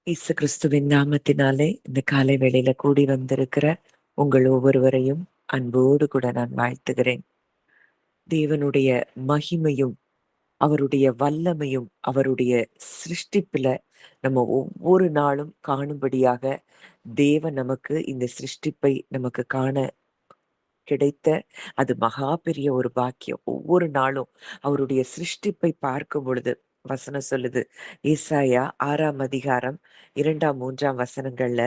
இயேசு கிறிஸ்துவின் நாமத்தினாலே இந்த காலை வேளையில கூடி வந்திருக்கிற உங்கள் ஒவ்வொருவரையும் அன்போடு கூட நான் வாழ்த்துகிறேன். தேவனுடைய மகிமையும் அவருடைய வல்லமையும் அவருடைய சிருஷ்டிப்புல நம்ம ஒவ்வொரு நாளும் காணும்படியாக தேவன் நமக்கு இந்த சிருஷ்டிப்பை நமக்கு காண கிடைத்த அது மகா பெரிய ஒரு பாக்கியம். ஒவ்வொரு நாளும் அவருடைய சிருஷ்டிப்பை பார்க்கும் பொழுது வசனம் சொல்லுது, ஏசாயா 6ஆம் அதிகாரம் 2ஆம் 3ஆம் வசனங்கள்ல,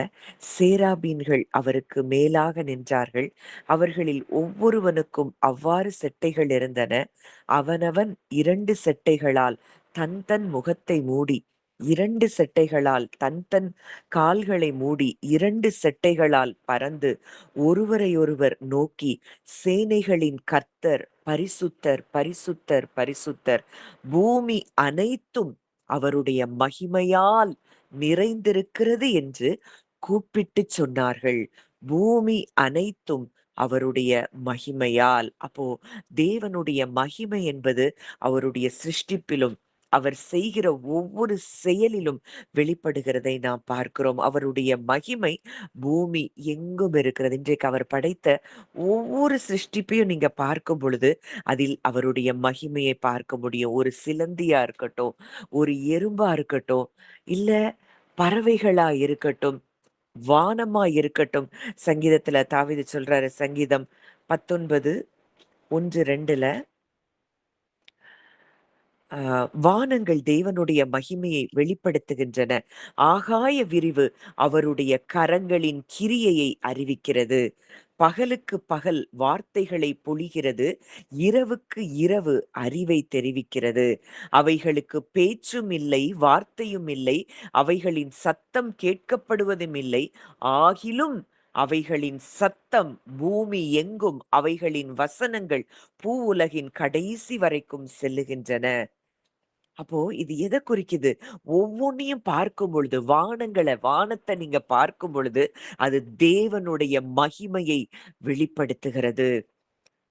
சேராபீன்கள் அவருக்கு மேலாக நின்றார்கள், அவர்களில் ஒவ்வொருவனுக்கும் அவ்வாறு செட்டைகள் இருந்தன, அவனவன் 2 செட்டைகளால் தன் தன் முகத்தை மூடி, 2 செட்டைகளால் தன் தன் கால்களை மூடி, 2 செட்டைகளால் பறந்து ஒருவரையொருவர் நோக்கி, சேனைகளின் கர்த்தர் பரிசுத்தர், பரிசுத்தர், பரிசுத்தர், பூமி அனைத்தும் அவருடைய மகிமையால் நிறைந்திருக்கிறது என்று கூப்பிட்டுச் சொன்னார்கள். பூமி அனைத்தும் அவருடைய மகிமையால். அப்போ தேவனுடைய மகிமை என்பது அவருடைய சிருஷ்டிப்பிலும் அவர் செய்கிற ஒவ்வொரு செயலிலும் வெளிப்படுகிறதை நாம் பார்க்கிறோம். அவருடைய மகிமை பூமி எங்கும் இருக்கிறது. இன்றைக்கு அவர் படைத்த ஒவ்வொரு சிருஷ்டிப்பையும் நீங்க பார்க்கும் பொழுது அதில் அவருடைய மகிமையை பார்க்க முடியும். ஒரு சிலந்தியா இருக்கட்டும், ஒரு எறும்பா இருக்கட்டும், இல்ல பறவைகளா இருக்கட்டும், வானமா இருக்கட்டும். சங்கீதத்துல தாவீது சொல்றாரு, சங்கீதம் 19 1, 2ல வானங்கள் தேவனுடைய மகிமையை வெளிப்படுத்துகின்றன. ஆகாய விரிவு அவருடைய கரங்களின் கிரியையை அறிவிக்கிறது. பகலுக்கு பகல் வார்த்தைகளை பொழிகிறது, இரவுக்கு இரவு அறிவை தெரிவிக்கிறது. அவைகளுக்கு பேச்சும் இல்லை, வார்த்தையும் இல்லை, அவைகளின் சத்தம் கேட்கப்படுவதும் இல்லை. ஆகிலும் அவைகளின் சத்தம் பூமி எங்கும், அவைகளின் வசனங்கள் பூ உலகின் கடைசி வரைக்கும் செல்லுகின்றன. அப்போ இது எத குறிக்குது? ஒவ்வொன்னையும் பார்க்கும் பொழுது, வானத்த நீங்க பார்க்கும் பொழுது, அது தேவனுடைய மகிமையை வெளிப்படுத்துகிறது.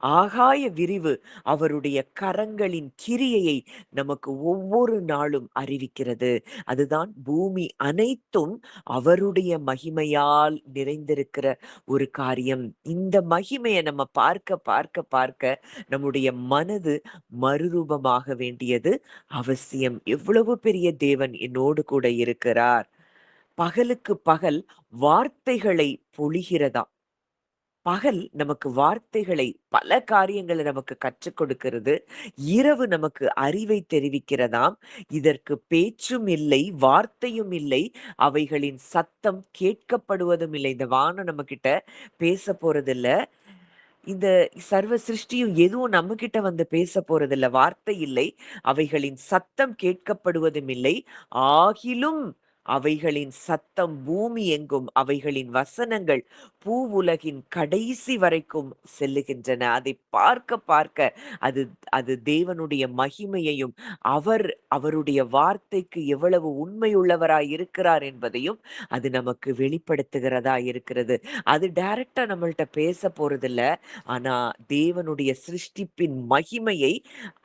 ஆகாய விரிவு அவருடைய கரங்களின் கிரியையை நமக்கு ஒவ்வொரு நாளும் அறிவிக்கிறது. அதுதான் பூமி அனைத்தும் அவருடைய மகிமையால் நிறைந்திருக்கிற ஒரு காரியம். இந்த மகிமையை நம்ம பார்க்க பார்க்க பார்க்க நம்முடைய மனது மறுரூபமாக வேண்டியது அவசியம். எவ்வளவு பெரிய தேவன் என்னோடு கூட இருக்கிறார். பகலுக்கு பகல் வார்த்தைகளை பொழிகிறதாம். பகல் நமக்கு வார்த்தைகளை, பல காரியங்களை நமக்கு கற்றுக் கொடுக்கிறது. இரவு நமக்கு அறிவை தெரிவிக்கிறதாம். இதற்கு பேச்சும் இல்லை, வார்த்தையும் இல்லை, அவைகளின் சத்தம் கேட்கப்படுவதும் இல்லை. இந்த வானம் நம்மகிட்ட பேச போறதில்ல. இந்த சர்வ சிருஷ்டியும் எதுவும் நம்மகிட்ட வந்து பேச போறதில்ல. வார்த்தை இல்லை, அவைகளின் சத்தம் கேட்கப்படுவதும் இல்லை. ஆகிலும் அவைகளின் சத்தம் பூமி எங்கும், அவைகளின் வசனங்கள் பூவுலகின் கடைசி வரைக்கும் செல்லுகின்றன. அதை பார்க்க பார்க்க அது அது தேவனுடைய மகிமையையும், அவருடைய வார்த்தைக்கு எவ்வளவு உண்மையுள்ளவராய் இருக்கிறார் என்பதையும் அது நமக்கு வெளிப்படுத்துகிறதா இருக்கிறது. அது டைரக்ட்டா நம்மள்ட்ட பேச போறதில்ல. ஆனா தேவனுடைய சிருஷ்டிப்பின் மகிமையை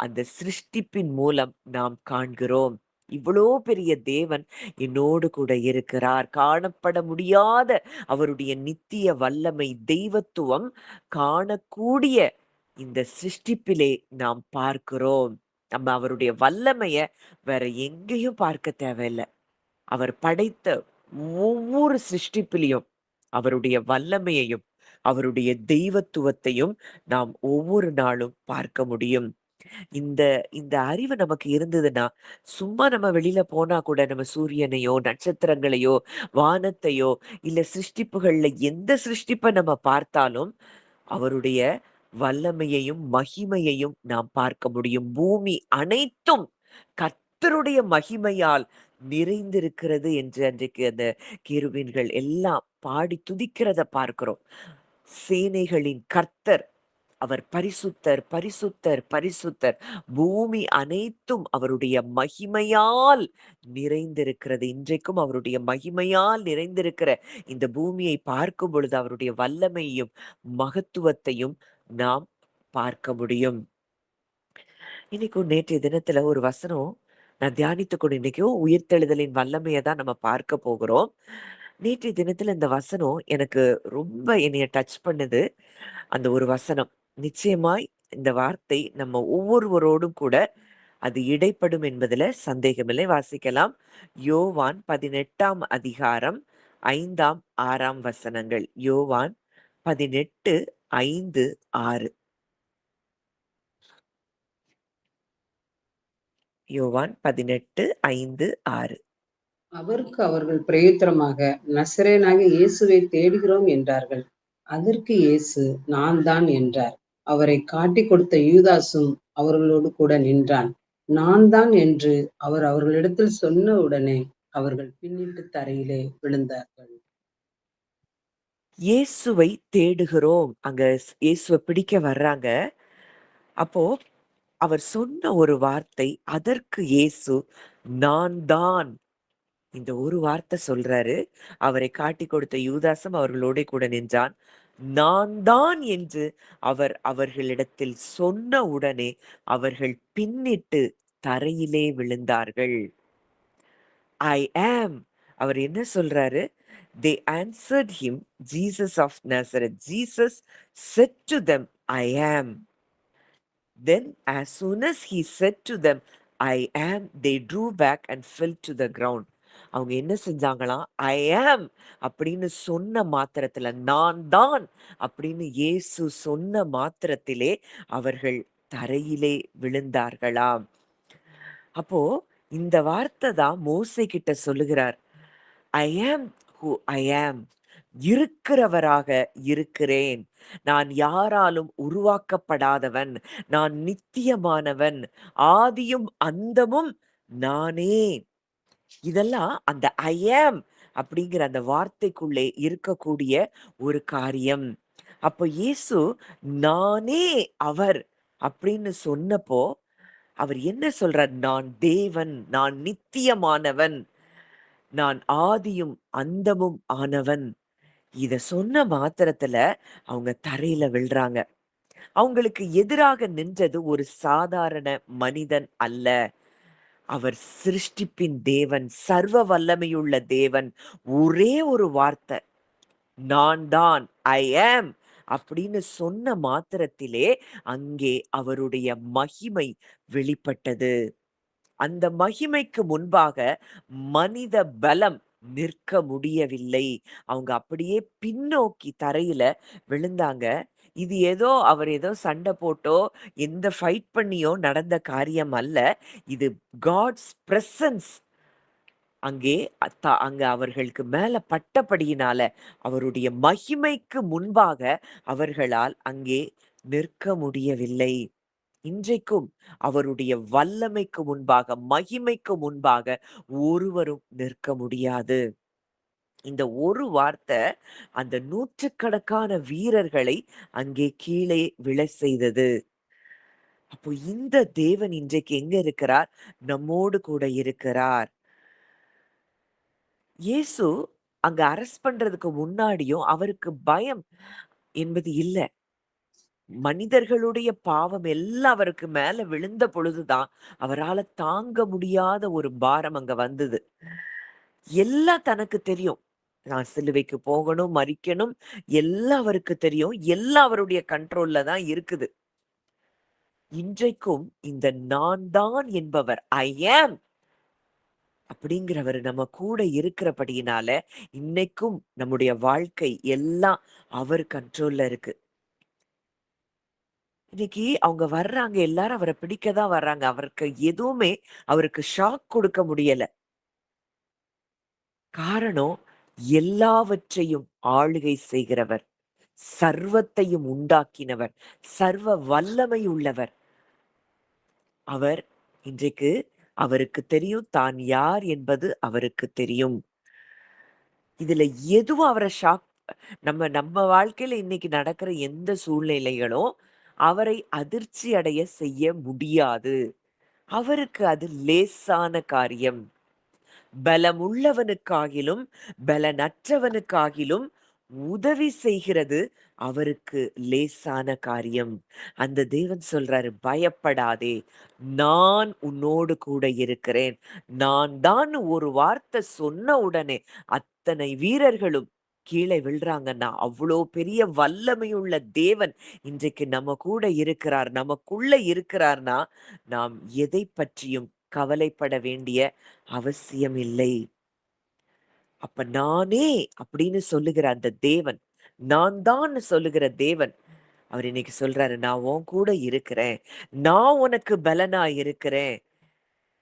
அந்த சிருஷ்டிப்பின் மூலம் நாம் காண்கிறோம். இவ்வளோ பெரிய தேவன் என்னோடு கூட இருக்கிறார். காணப்பட முடியாத அவருடைய நித்திய வல்லமை, தெய்வத்துவம் காணக்கூடிய இந்த சிருஷ்டிப்பிலே நாம் பார்க்கிறோம். நம்ம அவருடைய வல்லமைய வேற எங்கேயும் பார்க்க தேவையில்ல. அவர் படைத்த ஒவ்வொரு சிருஷ்டிப்பிலும் அவருடைய வல்லமையையும், அவருடைய தெய்வத்துவத்தையும் நாம் ஒவ்வொரு நாளும் பார்க்க முடியும். இந்த இந்த அறிவு நமக்கு இருந்ததுன்னா, சும்மா நம்ம வெளியில போனா கூட நம்ம சூரியனையோ, நட்சத்திரங்களையோ, வானத்தையோ, இல்ல சிருஷ்டிப்புகள்ல எந்த சிருஷ்டிப்ப நம்ம பார்த்தாலும், அவருடைய வல்லமையையும், மகிமையையும் நாம் பார்க்க முடியும். பூமி அனைத்தும் கர்த்தருடைய மகிமையால் நிறைந்திருக்கிறது என்று அன்றைக்கு அந்த கேருபீன்கள் எல்லாம் பாடி துதிக்கிறத பார்க்கிறோம். சேனைகளின் கர்த்தர் அவர் பரிசுத்தர், பரிசுத்தர், பரிசுத்தர். பூமி அனைத்தும் அவருடைய மகிமையால் நிறைந்திருக்கிறது. இன்றைக்கும் அவருடைய மகிமையால் நிறைந்திருக்கிற இந்த பூமியை பார்க்கும் பொழுது அவருடைய வல்லமையையும், மகத்துவத்தையும் நாம் பார்க்க முடியும். இன்னைக்கு நேற்றைய தினத்துல ஒரு வசனம் நான் தியானித்துக் இன்னைக்கும் உயிர்த்தெழுதலின் வல்லமைய தான் நம்ம பார்க்க போகிறோம். நேற்றைய தினத்துல இந்த வசனம் எனக்கு ரொம்ப என்னைய டச் பண்ணுது. அந்த ஒரு வசனம். நிச்சயமாய் இந்த வார்த்தை நம்ம ஒவ்வொருவரோடும் கூட அது இடைப்படும் என்பதுல சந்தேகமில்லை. வாசிக்கலாம். யோவான் 18ஆம் அதிகாரம் 5ஆம், 6ஆம் வசனங்கள். யோவான் 18, 5, 6. யோவான் 18, 5, 6. அவருக்கு அவர்கள் பிரயுத்தரமாக, நசரேயனாகிய இயேசுவை தேடுகிறோம் என்றார்கள். அதற்கு இயேசு, நான் தான் என்றார். அவரைக் காட்டிக் கொடுத்த யூதாசும் அவர்களோடு கூட நின்றான். நான் தான் என்று அவர் அவர்களிடத்தில் சொன்ன உடனே அவர்கள் பின்னிட்டுத் தரையிலே விழுந்தார்கள். இயேசுவை தேடுகிறோம். அங்க இயேசுவ பிடிக்க வர்றாங்க. அப்போ அவர் சொன்ன ஒரு வார்த்தை, அதற்கு இயேசு, நான் தான். இந்த ஒரு வார்த்தை சொல்றாரு. அவரை காட்டிக் கொடுத்த யூதாசும் அவர்களோடே கூட நின்றான். நான் தான் என்று அவர் அவர்களிடத்தில் சொன்ன உடனே அவர்கள் பின்னிட்டு தரையிலே விழுந்தார்கள். ஐ ஆம். அவர் என்ன சொல்றாரு? They answered him, Jesus of Nazareth. Jesus said to them, I am. Then, as soon as he said to them, I am, they drew back and fell to the ground. அவங்க என்ன செஞ்சாங்களாம்? ஐ ஆம் அப்படின்னு சொன்ன மாத்திரத்துல, நான் தான் அப்படின்னு இயேசு சொன்ன மாத்திரத்திலே அவர்கள் தரையிலே விழுந்தார்களாம். அப்போ இந்த வார்த்தை தான் மோசே கிட்ட சொல்லுகிறார். ஐ ஆம் ஹூ ஐ ஆம். இருக்கிறவராக இருக்கிறேன். நான் யாராலும் உருவாக்கப்படாதவன். நான் நித்தியமானவன். ஆதியும் அந்தமும் நானே. இதெல்லாம் அந்த ஐ ஆம் அப்படிங்கிற அந்த வார்த்தைக்குள்ளே இருக்கக்கூடிய ஒரு காரியம். அப்போ இயேசு நானே அவர் அப்படின்னு சொன்னப்போ, அவர் என்ன சொல்றார்? நான் தேவன், நான் நித்தியமானவன், நான் ஆதியும் அந்தமும் ஆனவன். இத சொன்ன மாத்திரத்துல அவங்க தரையில விழுறாங்க. அவங்களுக்கு எதிராக நின்றது ஒரு சாதாரண மனிதன் அல்ல. அவர் சிருஷ்டிப்பின் தேவன், சர்வ வல்லமையுள்ள தேவன். ஒரே ஒரு வார்த்தை, நான் தான், ஐ ஆம் அப்படின்னு சொன்ன மாத்திரத்திலே அங்கே அவருடைய மகிமை வெளிப்பட்டது. அந்த மகிமைக்கு முன்பாக மனித பலம் நிற்க முடியவில்லை. அவங்க அப்படியே பின்னோக்கி தரையில விழுந்தாங்க. இது ஏதோ அவர் ஏதோ சண்டை போட்டோ, எந்த ஃபைட் பண்ணியோ நடந்த காரியம் அல்ல. இது காட்ஸ் பிரசன்ஸ் அங்கே அங்க அவர்களுக்கு மேல பட்டபடியினால, அவருடைய மகிமைக்கு முன்பாக அவர்களால் அங்கே நிற்க முடியவில்லை. இன்றைக்கும் அவருடைய வல்லமைக்கு முன்பாக, மகிமைக்கு முன்பாக ஒருவரும் நிற்க முடியாது. இந்த ஒரு வார்த்தை அந்த நூற்றுக்கணக்கான வீரர்களை அங்கே கீழே விழச் செய்தது. அப்போ இந்த தேவன் இன்றைக்கு எங்க இருக்கிறார்? நம்மோடு கூட இருக்கிறார். இயேசு அங்க அரெஸ்ட் பண்றதுக்கு முன்னாடியும் அவருக்கு பயம் என்பது இல்ல. மனிதர்களுடைய பாவம் எல்லாம் அவருக்கு மேல விழுந்த பொழுதுதான் அவரால தாங்க முடியாத ஒரு பாரம் அங்க வந்தது. எல்லாம் தனக்கு தெரியும். நான் சிலுவைக்கு போகணும், மரிக்கணும், எல்லாம் அவருக்கு தெரியும். எல்லாம் அவருடைய கண்ட்ரோல்ல தான் இருக்குது. இன்றைக்கும் இந்த நான் தான் என்பவர், ஐ ஆம் அப்படிங்கிறவர் நம்ம கூட இருக்கிறபடியினால, இன்னைக்கும் நம்முடைய வாழ்க்கை எல்லாம் அவர் கண்ட்ரோல்ல இருக்கு. இன்னைக்கு அவங்க வர்றாங்க, எல்லாரும் அவர பிடிக்க தான் வர்றாங்க. அவருக்கு எதுவுமே அவருக்கு ஷாக் கொடுக்க முடியல. காரணம், எல்லாவற்றையும் ஆளுகை செய்கிறவர், சர்வத்தையும் உண்டாக்கினவர், சர்வ வல்லமை உள்ளவர். அவர் இன்றைக்கு அவருக்கு தெரியும் தான் யார் என்பது அவருக்கு தெரியும். இதுல எதுவும் அவர ஷாக் நம்ம நம்ம வாழ்க்கையில இன்னைக்கு நடக்கிற எந்த சூழ்நிலைகளும் அவரை அதிர்ச்சி அடைய செய்ய முடியாது. அவருக்கு அது லேசான காரியம். பலமுள்ளவனுக்காகிலும், பலனற்றவனுக்காகிலும் உதவி செய்கிறது அவருக்கு லேசான காரியம். அந்த தேவன் சொல்றாரு, "பயப்படாதே! நான் உன்னோடு கூட இருக்கிறேன்." நான் தான்னு ஒரு வார்த்தை சொன்ன உடனே, அத்தனை வீரர்களும் கீழே விழுறாங்கன்னா, அவ்ளோ பெரிய வல்லமையுள்ள தேவன் இன்றைக்கு நம்ம கூட இருக்கிறார், நமக்குள்ள இருக்கிறார்னா, நாம் எதைப் பற்றியும் கவலைப்பட வேண்டிய அவசியம் இல்லை. அப்ப நானே அப்படின்னு சொல்லுகிற அந்த தேவன், நான் தான்னு சொல்லுகிற தேவன், அவர் இன்னைக்கு சொல்றாரு, "நான் உன் கூட இருக்கிறேன். நான் உனக்கு பலனா இருக்கிறேன்."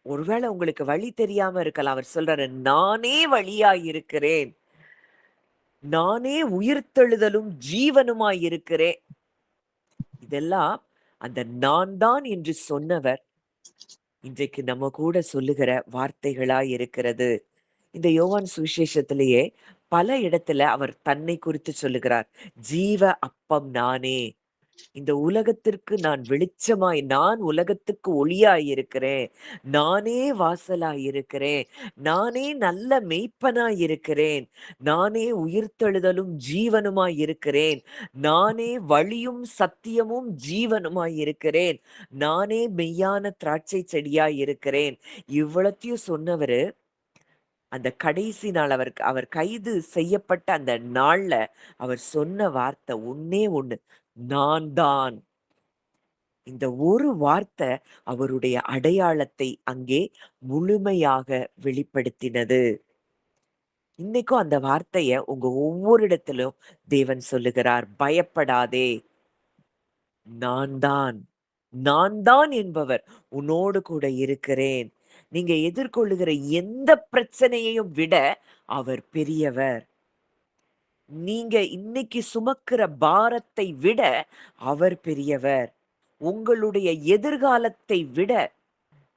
ஒருவேளை உங்களுக்கு வழி தெரியாம இருக்கலாம். அவர் சொல்றாரு, "நானே வழியா இருக்கிறேன். நானே உயிர்த்தெழுதலும் ஜீவனுமாய் இருக்கிறேன்." இதெல்லாம் அந்த நான் தான் என்று சொன்னவர், இன்றைக்கு நம்ம கூட சொல்லுகிற வார்த்தைகளா இருக்கிறது. இந்த யோவான் சுவிசேஷத்திலேயே பல இடத்துல அவர் தன்னை குறித்து சொல்லுகிறார். ஜீவ அப்பம் நானே. இந்த உலகத்திற்கு நான் வெளிச்சமாய், நான் உலகத்துக்கு ஒளியாய் இருக்கிறேன். நானே வாசலாய் இருக்கிறேன். நானே நல்ல மேய்ப்பனாய் இருக்கிறேன். நானே உயிர்த்தெழுதலும் ஜீவனுமாய் இருக்கிறேன். நானே வழியும் சத்தியமும் ஜீவனுமாய் இருக்கிறேன். நானே மெய்யான திராட்சை செடியாய் இருக்கிறேன். இவ்வளத்தையும் சொன்னவரு அந்த கடைசி நாள் அவர் கைது செய்யப்பட்ட அந்த நாள்ல அவர் சொன்ன வார்த்தை ஒண்ணே ஒண்ணு. நான் தான். இந்த ஒரு வார்த்தை அவருடைய அடையாளத்தை அங்கே முழுமையாக வெளிப்படுத்தினது. இன்னைக்கும் அந்த வார்த்தைய உங்க ஒவ்வொரு இடத்திலும் தேவன் சொல்லுகிறார். பயப்படாதே! நான் தான். நான் தான் என்பவர் உன்னோடு கூட இருக்கிறேன். நீங்க எதிர்கொள்ளுகிற எந்த பிரச்சனையையும் விட அவர் பெரியவர். நீங்க இன்னைக்கு சுமக்கிற பாரத்தை விட அவர் பெரியவர். உங்களுடைய எதிர்காலத்தை விட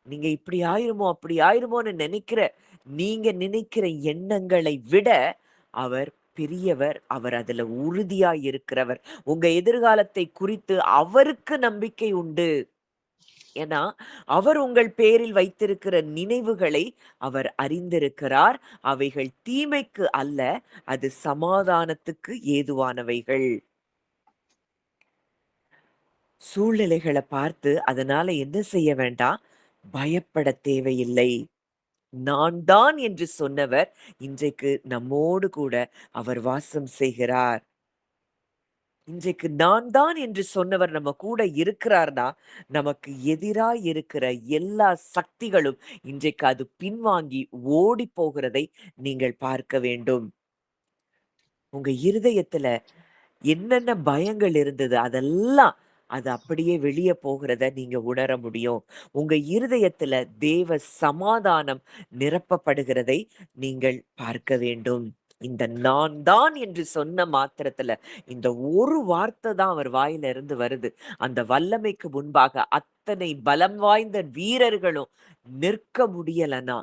நீங்க இப்படி ஆயிருமோ, அப்படி ஆயிருமோன்னு நீங்க நினைக்கிற எண்ணங்களை விட அவர் பெரியவர். அவர் அதுல உறுதியா இருக்கிறவர். உங்க எதிர்காலத்தை குறித்து அவருக்கு நம்பிக்கை உண்டு. ஏன்னா, அவர் உங்கள் பேரில் வைத்திருக்கிற நினைவுகளை அவர் அறிந்திருக்கிறார். அவைகள் தீமைக்கு அல்ல, அது சமாதானத்துக்கு ஏதுவானவைகள். சூழ்நிலைகள பார்த்து அதனால என்ன செய்ய வேண்டாம்? பயப்பட தேவையில்லை. நான் தான் என்று சொன்னவர், இன்றைக்கு நம்மோடு கூட அவர் வாசம் செய்கிறார். இன்றைக்கு நான் தான் என்று சொன்னவர் நம்ம கூட இருக்கிறார்னா, நமக்கு எதிராய் இருக்கிற எல்லா சக்திகளும் இன்றைக்கு அது பின்வாங்கி ஓடிப் போகிறதை நீங்கள் பார்க்க வேண்டும். உங்க இருதயத்துல என்னென்ன பயங்கள் இருந்தது, அதெல்லாம் அது அப்படியே வெளிய போகிறத நீங்க உணர முடியும். உங்க இருதயத்துல தேவ சமாதானம் நிரப்பப்படுகிறதை நீங்கள் பார்க்க வேண்டும். இந்த நான் தான் என்று சொன்ன மாத்திரத்துல, இந்த ஒரு வார்த்தை தான் அவர் வாயில இருந்து வருது. அந்த வல்லமைக்கு முன்பாக அத்தனை பலம் வாய்ந்த வீரர்களும் நிற்க முடியலன்னா,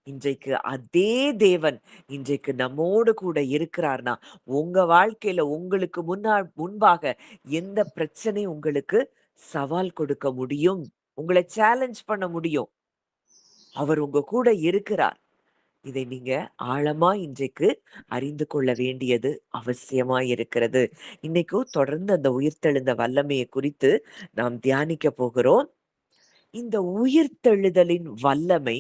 இன்றைக்கு அதே தேவன் இன்றைக்கு நம்மோடு கூட இருக்கிறார்னா, உங்க வாழ்க்கையில உங்களுக்கு முன்பாக எந்த பிரச்சனை உங்களுக்கு சவால் கொடுக்க முடியும்? உங்கள சேலஞ்ச் பண்ண முடியும். அவர் உங்க கூட இருக்கிறார். இதை நீங்க ஆழமா இன்றைக்கு அறிந்து கொள்ள வேண்டியது அவசியமாய் இருக்கிறது. இன்னைக்கும் தொடர்ந்து அந்த உயிர்த்தெழுந்த வல்லமையை குறித்து நாம் தியானிக்க போகிறோம். இந்த உயிர்த்தெழுதலின் வல்லமை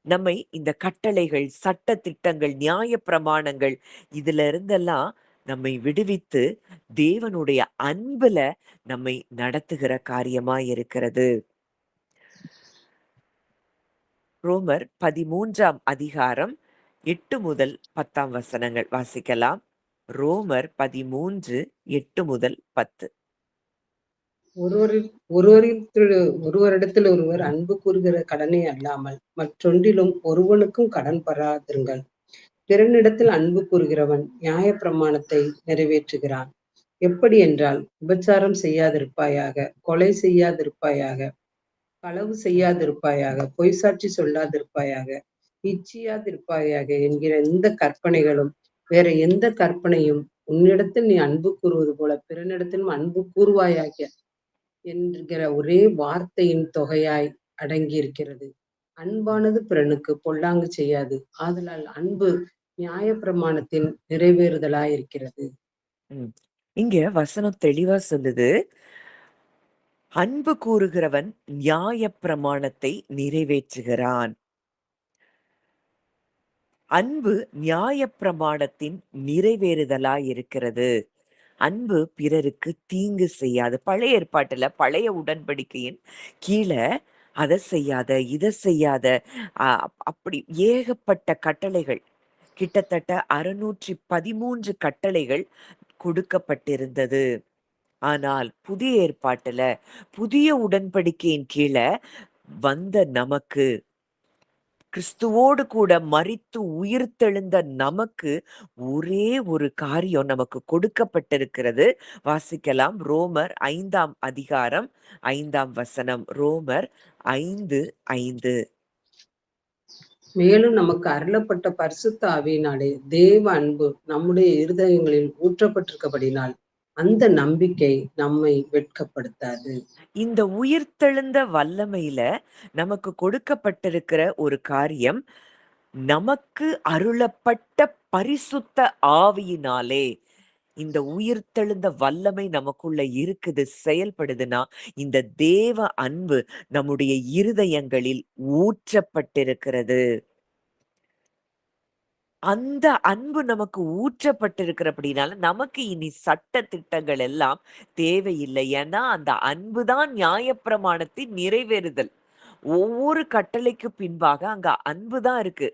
நம்மை இந்த கட்டளைகள், சட்ட திட்டங்கள், நியாய பிரமாணங்கள் இதுல இருந்தெல்லாம் நம்மை விடுவித்து தேவனுடைய அன்புல நம்மை நடத்துகிற காரியமாய் இருக்கிறது. ரோமர் 13ஆம் அதிகாரம் 8 முதல் 10ஆம் வசனங்கள் வாசிக்கலாம். ரோமர் 13, 8 முதல் 10. ஒருவரில் ஒருவரில் ஒருவரிடத்தில் ஒருவர் அன்பு கூறுகிற கடனே அல்லாமல் மற்றொன்றிலும் ஒருவனுக்கும் கடன் பராதிருங்கள். பிறனிடத்தில் அன்பு கூறுகிறவன் நியாயப்பிரமாணத்தை நிறைவேற்றுகிறான். எப்படி என்றால், விபச்சாரம் செய்யாதிருப்பாயாக, கொலை செய்யாதிருப்பாயாக, களவு செய்யாதிருப்பாயாக, பொய் சாட்சி சொல்லாதிருப்பாயாக, இச்சியாதிருப்பாயாக என்கிற இந்த கற்பனைகளும் வேற எந்த கற்பனையும் உன்னிடத்தில் நீ அன்பு கூறுவது போல பிறனிடத்திலும் அன்பு கூறுவாயாக என்கிற ஒரே வார்த்தையின் தொகையாய் அடங்கியிருக்கிறது. அன்பானது பிறனுக்கு பொல்லாங்கு செய்யாது. ஆதலால் அன்பு நியாயப்பிரமாணத்தின் நிறைவேறுதலாயிருக்கிறது. ம். இங்க வசனம் தெளிவா சொல்லுது, அன்பு கூறுகிறவன் நியாயப்பிரமாணத்தை நிறைவேற்றுகிறான். அன்பு நியாயப்பிரமாணத்தின் நிறைவேறுதலாய் இருக்கிறது. அன்பு பிறருக்கு தீங்கு செய்யாது. பழைய ஏற்பாட்டுல, பழைய உடன்படிக்கையின் கீழ அத செய்யாத, இத செய்யாத, அ அப்படி ஏகப்பட்ட கட்டளைகள். கிட்டத்தட்ட 613 கட்டளைகள் கொடுக்கப்பட்டிருந்தது. ஆனால் புதிய ஏற்பாட்டுல, புதிய உடன்படிக்கையின் கீழ வந்த நமக்கு, கிறிஸ்துவோடு கூட மரித்து உயிர்த்தெழுந்த நமக்கு ஒரே ஒரு காரியம் நமக்கு கொடுக்கப்பட்டிருக்கிறது. வாசிக்கலாம். ரோமர் 5ஆம் அதிகாரம் 5ஆம் வசனம். ரோமர் 5:5. மேலும் நமக்கு அருளப்பட்ட பரிசுத்த ஆவியினாலே தேவ அன்பு நம்முடைய இருதயங்களில் ஊற்றப்பட்டிருக்கபடினால் அந்த நம்பிக்கை நம்மை வெட்கப்படுத்தாது. இந்த உயிர்த்தெழுந்த வல்லமையில நமக்கு கொடுக்கப்பட்டிருக்கிற ஒரு காரியம், நமக்கு அருளப்பட்ட பரிசுத்த ஆவியினாலே இந்த உயிர்த்தெழுந்த வல்லமை நமக்குள்ள இருக்குது, செயல்படுதுன்னா, இந்த தேவ அன்பு நம்முடைய இருதயங்களில் ஊற்றப்பட்டிருக்கிறது. அந்த அன்பு நமக்கு ஊற்றப்பட்டிருக்கிறபடினால, நமக்கு இனி சட்ட திட்டங்கள் எல்லாம் தேவையில்லை. ஏன்னா, அந்த அன்பு தான் நியாயப்பிரமாணத்தின் நிறைவேறுதல். ஒவ்வொரு கட்டளைக்கு பின்பாக அங்க அன்பு தான் இருக்கு.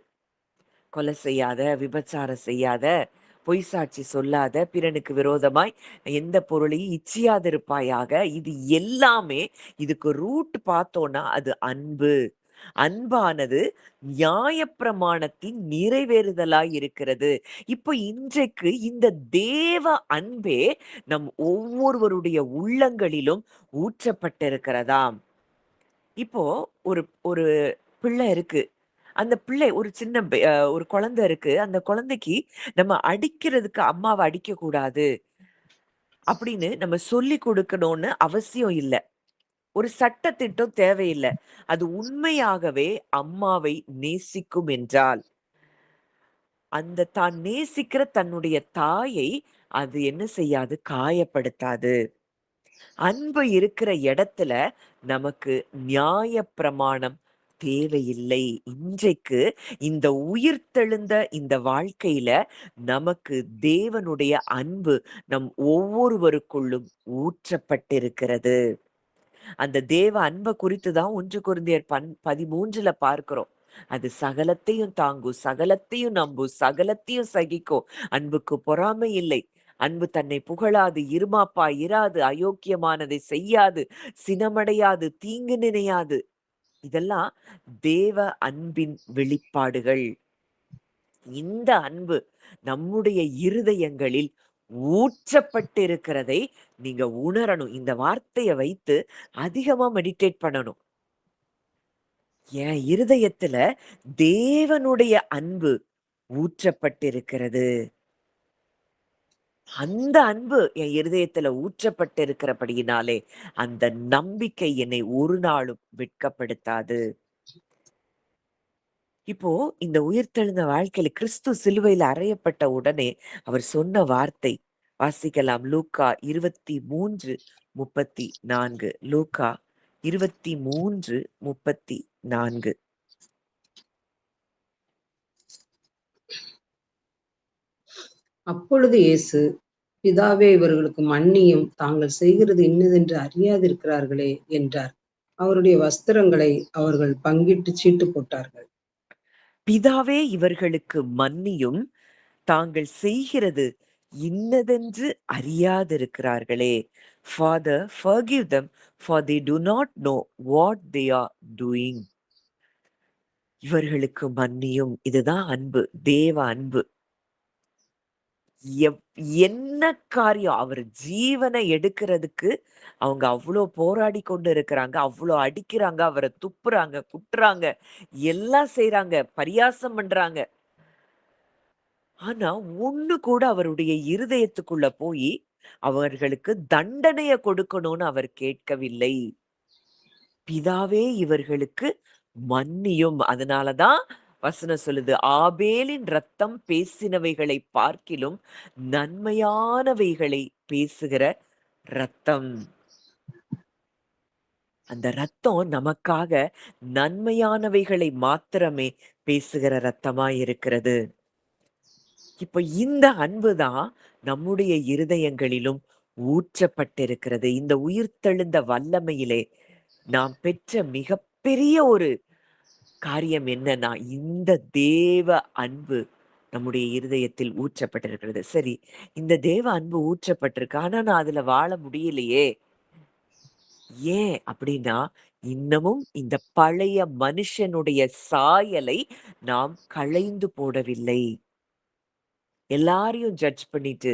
கொலை செய்யாத, விபச்சாரம் செய்யாத, பொய் சாட்சி சொல்லாத, பிறனுக்கு விரோதமாய் எந்த பொருளையும் இச்சியாதிருப்பாயாக. இது எல்லாமே இதுக்கு ரூட் பார்த்தோம்னா, அது அன்பு. அன்பானது நியாயப்பிரமாணத்தின் நிறைவேறுதலாய் இருக்கிறது. இப்போ இன்றைக்கு இந்த தேவ அன்பே நம் ஒவ்வொருவருடைய உள்ளங்களிலும் ஊற்றப்பட்டிருக்கிறதாம். இப்போ ஒரு ஒரு பிள்ளை இருக்கு. அந்த பிள்ளை ஒரு சின்ன ஒரு குழந்தை இருக்கு. அந்த குழந்தைக்கு நம்ம அடிக்கிறதுக்கு அம்மாவ அடிக்கக்கூடாது அப்படின்னு நம்ம சொல்லிக் குடுக்கணும்னு அவசியம் இல்ல. ஒரு சட்டதிட்டம் தேவையில்ல. அது உண்மையாகவே அம்மாவை நேசிக்கும் என்றால், அந்த தான் நேசிக்கிற தன்னுடைய தாயை அது என்ன செய்யாது? காயப்படுத்தாது. அன்பு இருக்கிற இடத்துல நமக்கு நியாயப்பிரமாணம் தேவையில்லை. இன்றைக்கு இந்த உயிர்த்தெழுந்த இந்த வாழ்க்கையில நமக்கு தேவனுடைய அன்பு நம் ஒவ்வொருவருக்குள்ளும் ஊற்றப்பட்டிருக்கிறது. அந்த தேவ அன்ப குறித்து தான் 1 கொரிந்தியர் 13ல பார்க்கிறோம். அது சகலத்தையும் தாங்கும், சகலத்தையும் நம்பும், சகலத்தையும் சகிக்கும். அன்புக்கு பொறாமை இல்லை. அன்பு தன்னை புகழாது, இருமாப்பாய் இராது, அயோக்கியமானதை செய்யாது, சினமடையாது, தீங்கு நினையாது. இதெல்லாம் தேவ அன்பின் வெளிப்பாடுகள். இந்த அன்பு நம்முடைய இருதயங்களில் ஊற்றப்பட்டிருக்கிறதை நீங்க உணரணும். இந்த வார்த்தைய வைத்து அதிகமா மெடிடேட் பண்ணணும். என் இருதயத்துல தேவனுடைய அன்பு ஊற்றப்பட்டிருக்கிறது. அந்த அன்பு என் இருதயத்துல ஊற்றப்பட்டிருக்கிறபடியினாலே, அந்த நம்பிக்கை என்னை ஒரு நாளும் வெட்கப்படுத்தாது. இப்போ இந்த உயிர்த்தெழுந்த வாழ்க்கையில கிறிஸ்து சிலுவையில அறையப்பட்ட உடனே அவர் சொன்ன வார்த்தை வாசிக்கலாம். லூக்கா 23:34. லூக்கா 23:34. அப்பொழுது இயேசு, பிதாவே இவர்களுக்கு மன்னியும், தாங்கள் செய்கிறது இன்னதென்று அறியாதிருக்கிறார்களே என்றார். அவருடைய வஸ்திரங்களை அவர்கள் பங்கிட்டு சீட்டு போட்டார்கள். பிதாவே இவர்களுக்கு மன்னியும், தாங்கள் செய்கிறது இன்னதென்று அறியாதிருக்கிறார்களே. Father, forgive them, for they do not know what they are doing. இவர்களுக்கு மன்னியும். இதுதான் அன்பு. தேவ அன்பு. எவ் என்ன காரியம் அவர் ஜீவனை எடுக்கிறதுக்கு அவங்க அவ்ளோ போராடி கொண்டு இருக்கிறாங்க. அவ்ளோ அடிக்கிறாங்க, அவர துப்புறாங்க, குட்டுறாங்க, எல்லாம் செய்றாங்க, பரியாசம் பண்றாங்க. ஆனா, ஒண்ணு கூட அவருடைய இருதயத்துக்குள்ள போயி, அவர்களுக்கு தண்டனைய கொடுக்கணும்னு அவர் கேட்கவில்லை. பிதாவே இவர்களுக்கு மன்னியும். அதனால தான் வசனம் சொல்லுது, ஆபேலின் ரத்தம் பேசினவைகளை பார்க்கிலும் நன்மையானவைகளை பேசுகிற ரத்தம். அந்த ரத்தம் நமக்காக நன்மையானவைகளை மாத்திரமே பேசுகிற ரத்தமா இருக்கிறது. இப்ப இந்த அன்பு தான் நம்முடைய இருதயங்களிலும் ஊற்றப்பட்டிருக்கிறது. இந்த உயிர்த்தெழுந்த வல்லமையிலே நாம் பெற்ற மிகப்பெரிய ஒரு காரியம் என்னன்னா, இந்த தேவ அன்பு நம்முடைய இருதயத்தில் ஊற்றப்பட்டிருக்கிறது. சரி, இந்த தேவ அன்பு ஊற்றப்பட்டிருக்கு. ஆனா நான் அதுல வாழ முடியலையே! ஏன் அப்படின்னா, இன்னமும் இந்த பழைய மனுஷனுடைய சாயலை நாம் களைந்து போடவில்லை. எல்லாரையும் ஜட்ஜ் பண்ணிட்டு,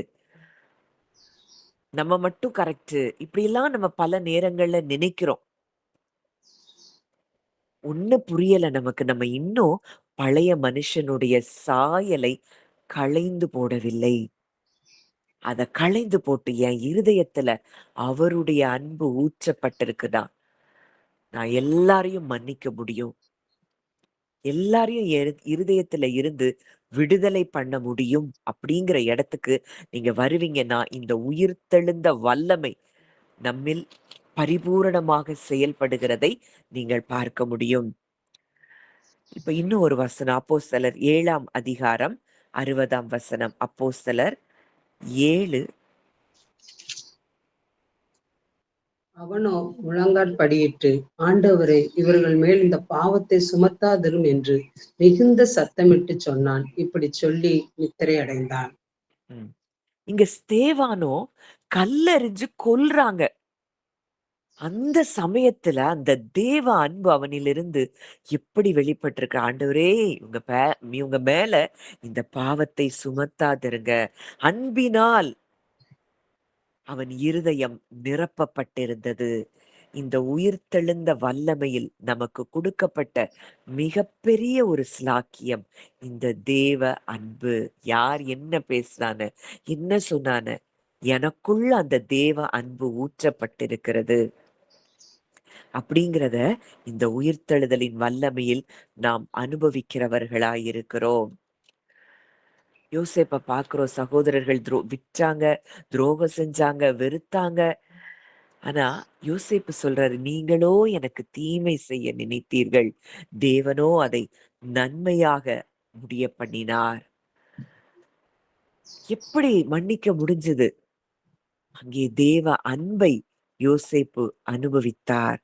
நம்ம மட்டும் கரெக்ட்டு. இப்படியெல்லாம் நம்ம பல நேரங்கள்ல நினைக்கிறோம். ஒண்ணு புரியல நமக்கு. நம்ம இன்னும் பழைய மனுஷனுடைய சாயலை களைந்து போடவில்லை. அத களைந்து போட்டு என் இருதயத்துல அவருடைய அன்பு ஊற்றப்பட்டிருக்குதா, நான் எல்லாரையும் மன்னிக்க முடியும். எல்லாரையும் இருதயத்துல இருந்து விடுதலை பண்ண முடியும் அப்படிங்கிற இடத்துக்கு நீங்க வருவீங்கன்னா, இந்த உயிர்த்தெழுந்த வல்லமை நம்மில் பரிபூரணமாக செயல்படுகிறதை நீங்கள் பார்க்க முடியும். இப்ப இன்னும் ஒரு வசனம் அப்போஸ்தலர் 7ஆம் அதிகாரம் 60ஆம் வசனம். அப்போஸ்தலர் 7. அவனோ முழங்காற்படியிட்டு, ஆண்டவரே, இவர்கள் மேல் இந்த பாவத்தை சுமத்தாதிரும் என்று மிகுந்த சத்தமிட்டுச் சொன்னான். இப்படிச் சொல்லி நித்திரை அடைந்தான். ம். இங்க ஸ்தேவானோ கல்லெறிஞ்சு கொல்றாங்க. அந்த சமயத்துல அந்த தேவ அன்பு அவனிலிருந்து எப்படி வெளிப்பட்டிருக்கு? ஆண்டவரே, இவங்க மேல இந்த பாவத்தை சுமத்தாதிருங்க. அன்பினால் அவன் இருதயம் நிரப்பப்பட்டிருந்தது. இந்த உயிர்த்தெழுந்த வல்லமையில் நமக்கு கொடுக்கப்பட்ட மிகப்பெரிய ஒரு ஸ்லாக்கியம் இந்த தேவ அன்பு. யார் என்ன பேசுனான, என்ன சொன்னான, எனக்குள்ள அந்த தேவ அன்பு ஊற்றப்பட்டிருக்கிறது அப்படிங்கிறத இந்த உயிர்த்தெழுதலின் வல்லமையில் நாம் அனுபவிக்கிறவர்களாயிருக்கிறோம். யோசேப்ப பார்க்கிறோம். சகோதரர்கள் விற்றாங்க, துரோகம் செஞ்சாங்க, வெறுத்தாங்க. ஆனா யோசேப்பு சொல்றாரு, நீங்களோ எனக்கு தீமை செய்ய நினைத்தீர்கள், தேவனோ அதை நன்மையாக முடிய பண்ணினார். எப்படி மன்னிக்க முடிஞ்சது? அங்கே தேவ அன்பை யோசேப்பு அனுபவித்தார்.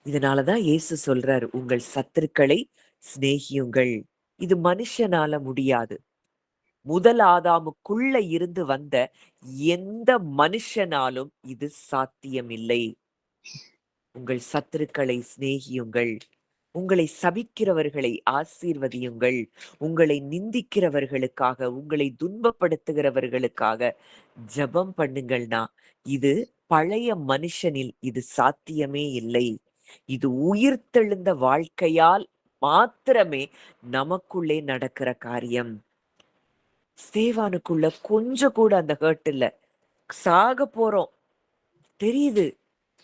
இதனாலதான் இயேசு சொல்றாரு, உங்கள் சத்துருக்களை சிநேகியுங்கள். இது மனுஷனால முடியாது. முதல் ஆதாமுக்குள்ள இருந்து வந்த எந்த மனுஷனாலும் இது சாத்தியமில்லை. உங்கள் சத்துருக்களை சிநேகியுங்கள். உங்களை சபிக்கிறவர்களை ஆசீர்வதியுங்கள். உங்களை நிந்திக்கிறவர்களுக்காக, உங்களை துன்பப்படுத்துகிறவர்களுக்காக ஜெபம் பண்ணுங்கள்னா, இது பழைய மனுஷனில் இது சாத்தியமே இல்லை. இது உயிர்த்தெழுந்த வாழ்க்கையால் மாத்திரமே நமக்குள்ளே நடக்கிற காரியம். ஸ்தேவானுக்குள்ள கொஞ்சம் கூட அந்த ஹர்ட் இல்ல. சாக போறோம் தெரியுது.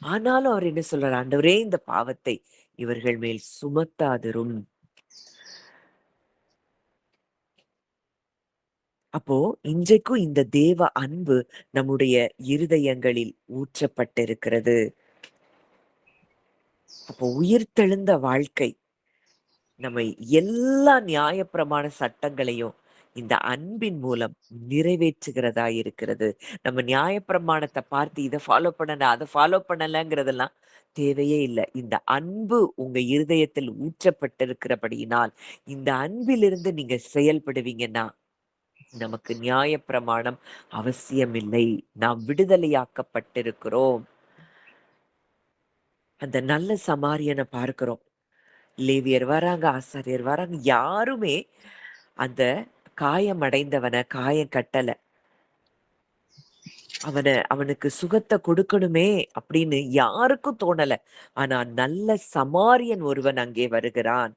ஆனாலும் அவர் என்ன சொல்றாரு? ஆண்டவரே, இந்த பாவத்தை இவர்கள் மேல் சுமத்தாதிரும். அப்போ இன்றைக்கும் இந்த தேவ அன்பு நம்முடைய இருதயங்களில் ஊற்றப்பட்டிருக்கிறது. அப்போ உயிர்த்தெழுந்த வாழ்க்கை நம்மை எல்லா நியாயப்பிரமாண சட்டங்களையும் இந்த அன்பின் மூலம் நிறைவேற்றுகிறதா இருக்கிறது. நம்ம நியாயப்பிரமாணத்தை பார்த்து இதை ஃபாலோ பண்ணல, அதை ஃபாலோ பண்ணலங்கிறதெல்லாம் தேவையே இல்லை. இந்த அன்பு உங்க இருதயத்தில் ஊற்றப்பட்டிருக்கிறபடியினால், இந்த அன்பிலிருந்து நீங்க செயல்படுவீங்கன்னா, நமக்கு நியாயப்பிரமாணம் அவசியமில்லை. நாம் விடுதலையாக்கப்பட்டிருக்கிறோம். அந்த நல்ல சமாரியனை பார்க்கிறோம். லேவியர் வராங்க, ஆசாரியர் வராங்க. யாருமே அந்த காயம் அடைந்தவன காயம் கட்டல. அவனுக்கு சுகத்த கொடுக்கணுமே அப்படின்னு யாருக்கும் தோணல. ஆனா நல்ல சமாரியன் ஒருவன் அங்கே வருகிறான்.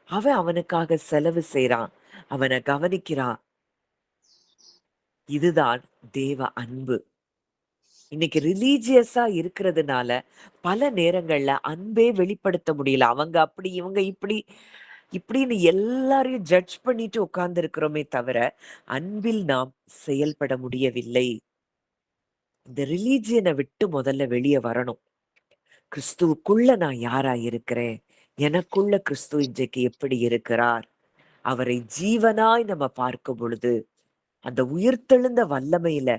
அவன் அவனுக்காக செலவு செய்றான். அவன கவனிக்கிறான். இதுதான் தேவ அன்பு. இன்னைக்கு ரிலீஜியஸா இருக்கிறதுனால பல நேரங்கள்ல அன்பே வெளிப்படுத்த முடியல. அவங்க அப்படி, இவங்க இப்படி, இப்படின்னு எல்லாரையும் ஜட்ஜ் பண்ணிட்டு உட்கார்ந்து இருக்கிறோமே தவிர, அன்பில் நாம் செயல்பட முடியவில்லை. இந்த ரிலீஜியன விட்டு முதல்ல வெளிய வரணும். கிறிஸ்துவுக்குள்ள நான் யாரா இருக்கிறேன்? எனக்குள்ள கிறிஸ்து இன்றைக்கு எப்படி இருக்கிறார்? அவரை ஜீவனாய் நம்ம பார்க்கும் பொழுது, அந்த உயிர்த்தெழுந்த வல்லமையில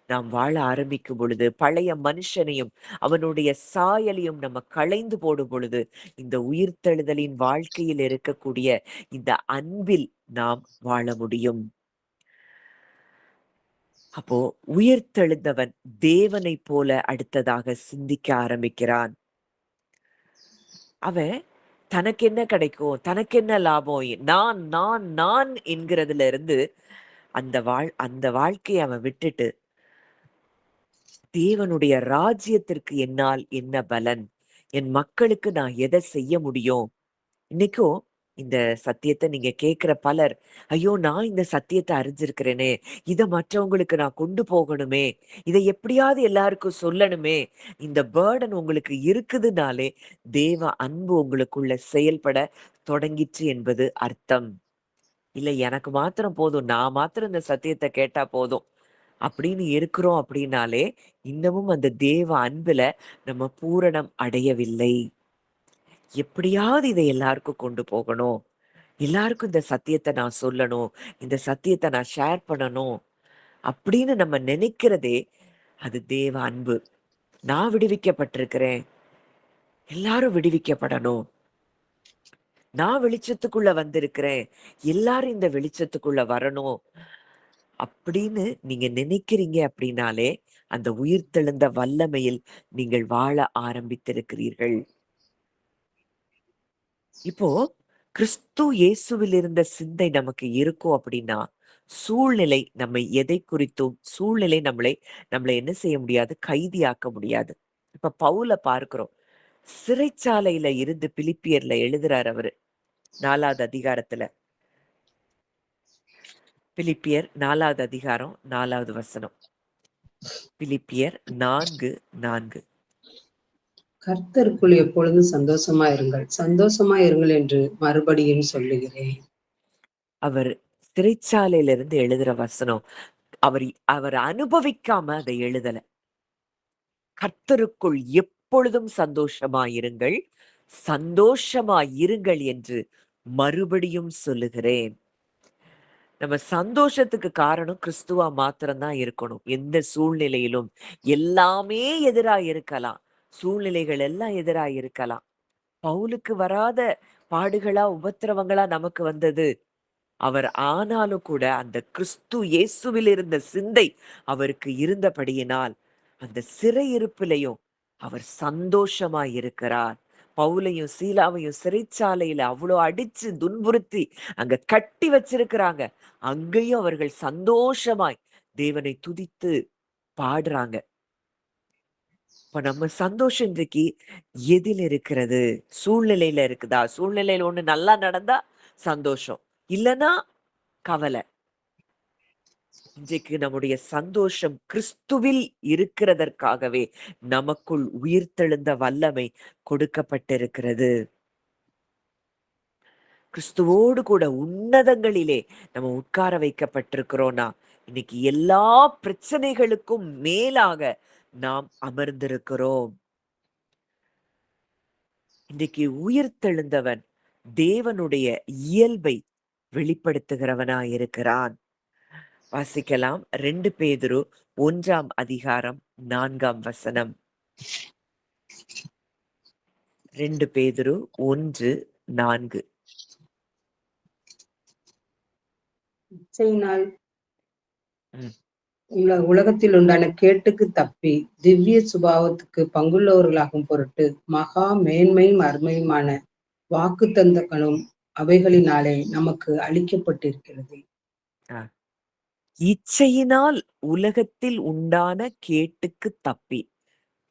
நாம் வாழ ஆரம்பிக்கும் பொழுது, பழைய மனுஷனையும் அவனுடைய சாயலையும் நம்ம களைந்து போடும் பொழுது, இந்த உயிர்த்தெழுதலின் வாழ்க்கையில் இருக்கக்கூடிய இந்த அன்பில் நாம் வாழ முடியும். அப்போ உயிர்த்தெழுந்தவன் தேவனைப் போல அடுத்ததாக சிந்திக்க ஆரம்பிக்கிறான். அவன் தனக்கு என்ன கிடைக்கும்? தனக்கு என்ன லாபம்? நான், நான், நான் என்கிறதுல இருந்து அந்த வாழ்க்கைய அவன் விட்டுட்டு, தேவனுடைய ராஜ்யத்திற்கு என்னால் என்ன பலன்? என் மக்களுக்கு நான் எத செய்ய முடியும்? இன்னைக்கும் இந்த சத்தியத்த நீங்க கேட்கிற பலர், ஐயோ! நான் இந்த சத்தியத்த அறிஞ்சிருக்கிறேனே! இத மற்றவங்களுக்கு நான் கொண்டு போகணுமே! இத எப்படியாவது எல்லாருக்கும் சொல்லணுமே! இந்த பர்டன் உங்களுக்கு இருக்குதுனாலே, தேவ அன்பு உங்களுக்குள்ள செயல்பட தொடங்கிற்று என்பது அர்த்தம். இல்ல எனக்கு மாத்திரம் போதும். நான் மாத்திரம் இந்த சத்தியத்த கேட்டா போதும். அப்படின்னு இருக்கிறோம் அப்படின்னாலே, இன்னமும் அந்த தேவ அன்புல நம்ம பூரணம் அடையவில்லை. எப்படியாவது இத எல்லாருக்கும் கொண்டு போகணும். எல்லாருக்கும் இந்த சத்தியத்த நான் சொல்லணும். இந்த சத்தியத்த நான் ஷேர் பண்ணணும். அப்படின்னு நம்ம நினைக்கிறதே, அது தேவ அன்பு. நான் விடுவிக்கப்பட்டிருக்கிறேன். எல்லாரும் விடுவிக்கப்படணும். நான் வெளிச்சத்துக்குள்ள வந்திருக்கிறேன். எல்லாரும் இந்த வெளிச்சத்துக்குள்ள வரணும். அப்படின்னு நீங்க நினைக்கிறீங்க அப்படின்னாலே, அந்த உயிர்த்தெழுந்த வல்லமையில் நீங்கள் வாழ ஆரம்பித்திருக்கிறீர்கள். இப்போ கிறிஸ்து இயேசுவில் இருந்த சிந்தை நமக்கு இருக்கும் அப்படின்னா, சூழ்நிலை நம்மை எதை குறித்தும் சூழ்நிலை நம்மள என்ன செய்ய முடியாது? கைதியாக்க முடியாது. இப்ப பவுல பார்க்கிறோம். சிறைச்சாலையில இருந்து பிலிப்பியர்ல எழுதுறாரு அவரு. 4வது அதிகாரத்துல. பிலிப்பியர் 4வது அதிகாரம் 4வது வசனம். பிலிப்பியர் 4:4. கர்த்தருக்குள் எப்பொழுதும் சந்தோஷமா இருங்கள். சந்தோஷமா இருங்கள் என்று மறுபடியும் சொல்லுகிறேன். அவர் சிறைச்சாலையில இருந்து எழுதுற வசனம். அவர் அவர் அனுபவிக்காம அதை எழுதல. கர்த்தருக்குள் எப்பொழுதும் சந்தோஷமாயிருங்கள், சந்தோஷமாயிருங்கள் என்று மறுபடியும் சொல்லுகிறேன். நம்ம சந்தோஷத்துக்கு காரணம் கிறிஸ்துவா மாத்திரம் தான் இருக்கணும். எந்த சூழ்நிலையிலும் எல்லாமே எதிரா இருக்கலாம். சூழ்நிலைகள் எல்லாம் எதிரா இருக்கலாம். பவுலுக்கு வராத பாடுகளா, உபத்திரவங்களா நமக்கு வந்தது. அவர் ஆனாலும் கூட அந்த கிறிஸ்து இயேசுவில் இருந்த சிந்தை அவருக்கு இருந்தபடியினால், அந்த சிறையிருப்பிலையும் அவர் சந்தோஷமாய் இருக்கிறார். பவுலையும் சீலாவையும் சிறைச்சாலையில அவ்வளோ அடிச்சு துன்புறுத்தி அங்க கட்டி வச்சிருக்கிறாங்க. அங்கேயும் அவர்கள் சந்தோஷமாய் தேவனை துதித்து பாடுறாங்க. இப்ப நம்ம சந்தோஷம் இன்றைக்கு எதில் இருக்கிறது? சூழ்நிலையில இருக்குதா? சூழ்நிலையில ஒண்ணு நல்லா நடந்தா சந்தோஷம். இல்லன்னா கவலை. இன்றைக்கு நம்முடைய சந்தோஷம் கிறிஸ்துவில் இருக்கிறதற்காகவே நமக்குள் உயிர்த்தெழுந்த வல்லமை கொடுக்கப்பட்டிருக்கிறது. கிறிஸ்துவோடு கூட உன்னதங்களிலே நம்ம உட்கார வைக்கப்பட்டிருக்கிறோம்னா, இன்னைக்கு எல்லா பிரச்சனைகளுக்கும் மேலாக நாம் அமர்ந்திருக்கிறோம். இன்றைக்கு உயிர்த்தெழுந்தவன் தேவனுடைய இயல்பை வெளிப்படுத்துகிறவனாய் இருக்கிறான். வாசிக்கலாம். 2 பேதுரு 1ஆம் அதிகாரம் 4ஆம் வசனம். 2 பேதுரு 1:4. இச்சையினால் ம். உலகத்தில் உண்டான கேட்டுக்கு தப்பி திவ்ய சுபாவத்துக்கு பங்குள்ளவர்களாகும் பொருட்டு மகா மேன்மையும் அருமையுமான வாக்குத்தத்தங்களும் அவைகளினாலே நமக்கு அளிக்கப்பட்டிருக்கிறது. அ. இச்சையினால் உலகத்தில் உண்டான கேட்டுக்கு தப்பி.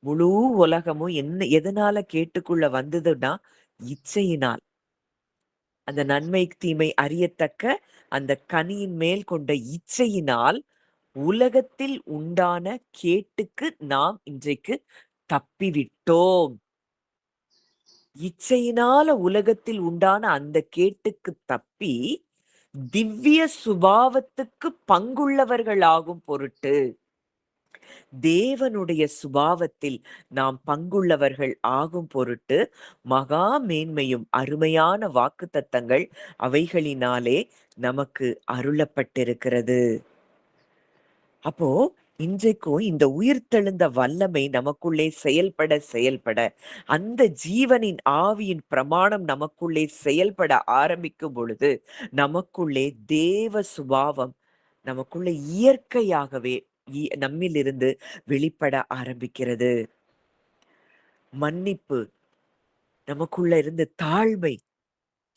முழு உலகமும் எதனால கேட்டுக்குள்ள வந்ததுன்னா, இச்சையினால். அந்த நன்மை, தீமை அறியத்தக்க அந்த கனியின் மேல் கொண்ட இச்சையினால் உலகத்தில் உண்டான கேட்டுக்கு நாம் இன்றைக்கு தப்பிவிட்டோம். இச்சையினால உலகத்தில் உண்டான அந்த கேட்டுக்கு தப்பி, திவ்ய சுபாவத்துக்கு பங்குள்ளவர்களாகும் பொருட்டு, தேவனுடைய சுபாவத்தில் நாம் பங்குள்ளவர்கள் ஆகும் பொருட்டு, மகா மேன்மையும் அருமையான வாக்குத்தத்தங்கள் அவைகளினாலே நமக்கு அருளப்பட்டிருக்கிறது. அப்போ இன்றைக்கும் இந்த உயிர்த்தெழுந்த வல்லமை நமக்குள்ளே செயல்பட, அந்த ஜீவனின் ஆவியின் பிரமாணம் நமக்குள்ளே செயல்பட ஆரம்பிக்கும் பொழுது, நமக்குள்ளே தேவ சுபாவம் நமக்குள்ள இயற்கையாகவே நம்மிலிருந்து வெளிப்பட ஆரம்பிக்கிறது. மன்னிப்பு, நமக்குள்ள இருந்து தாழ்மை,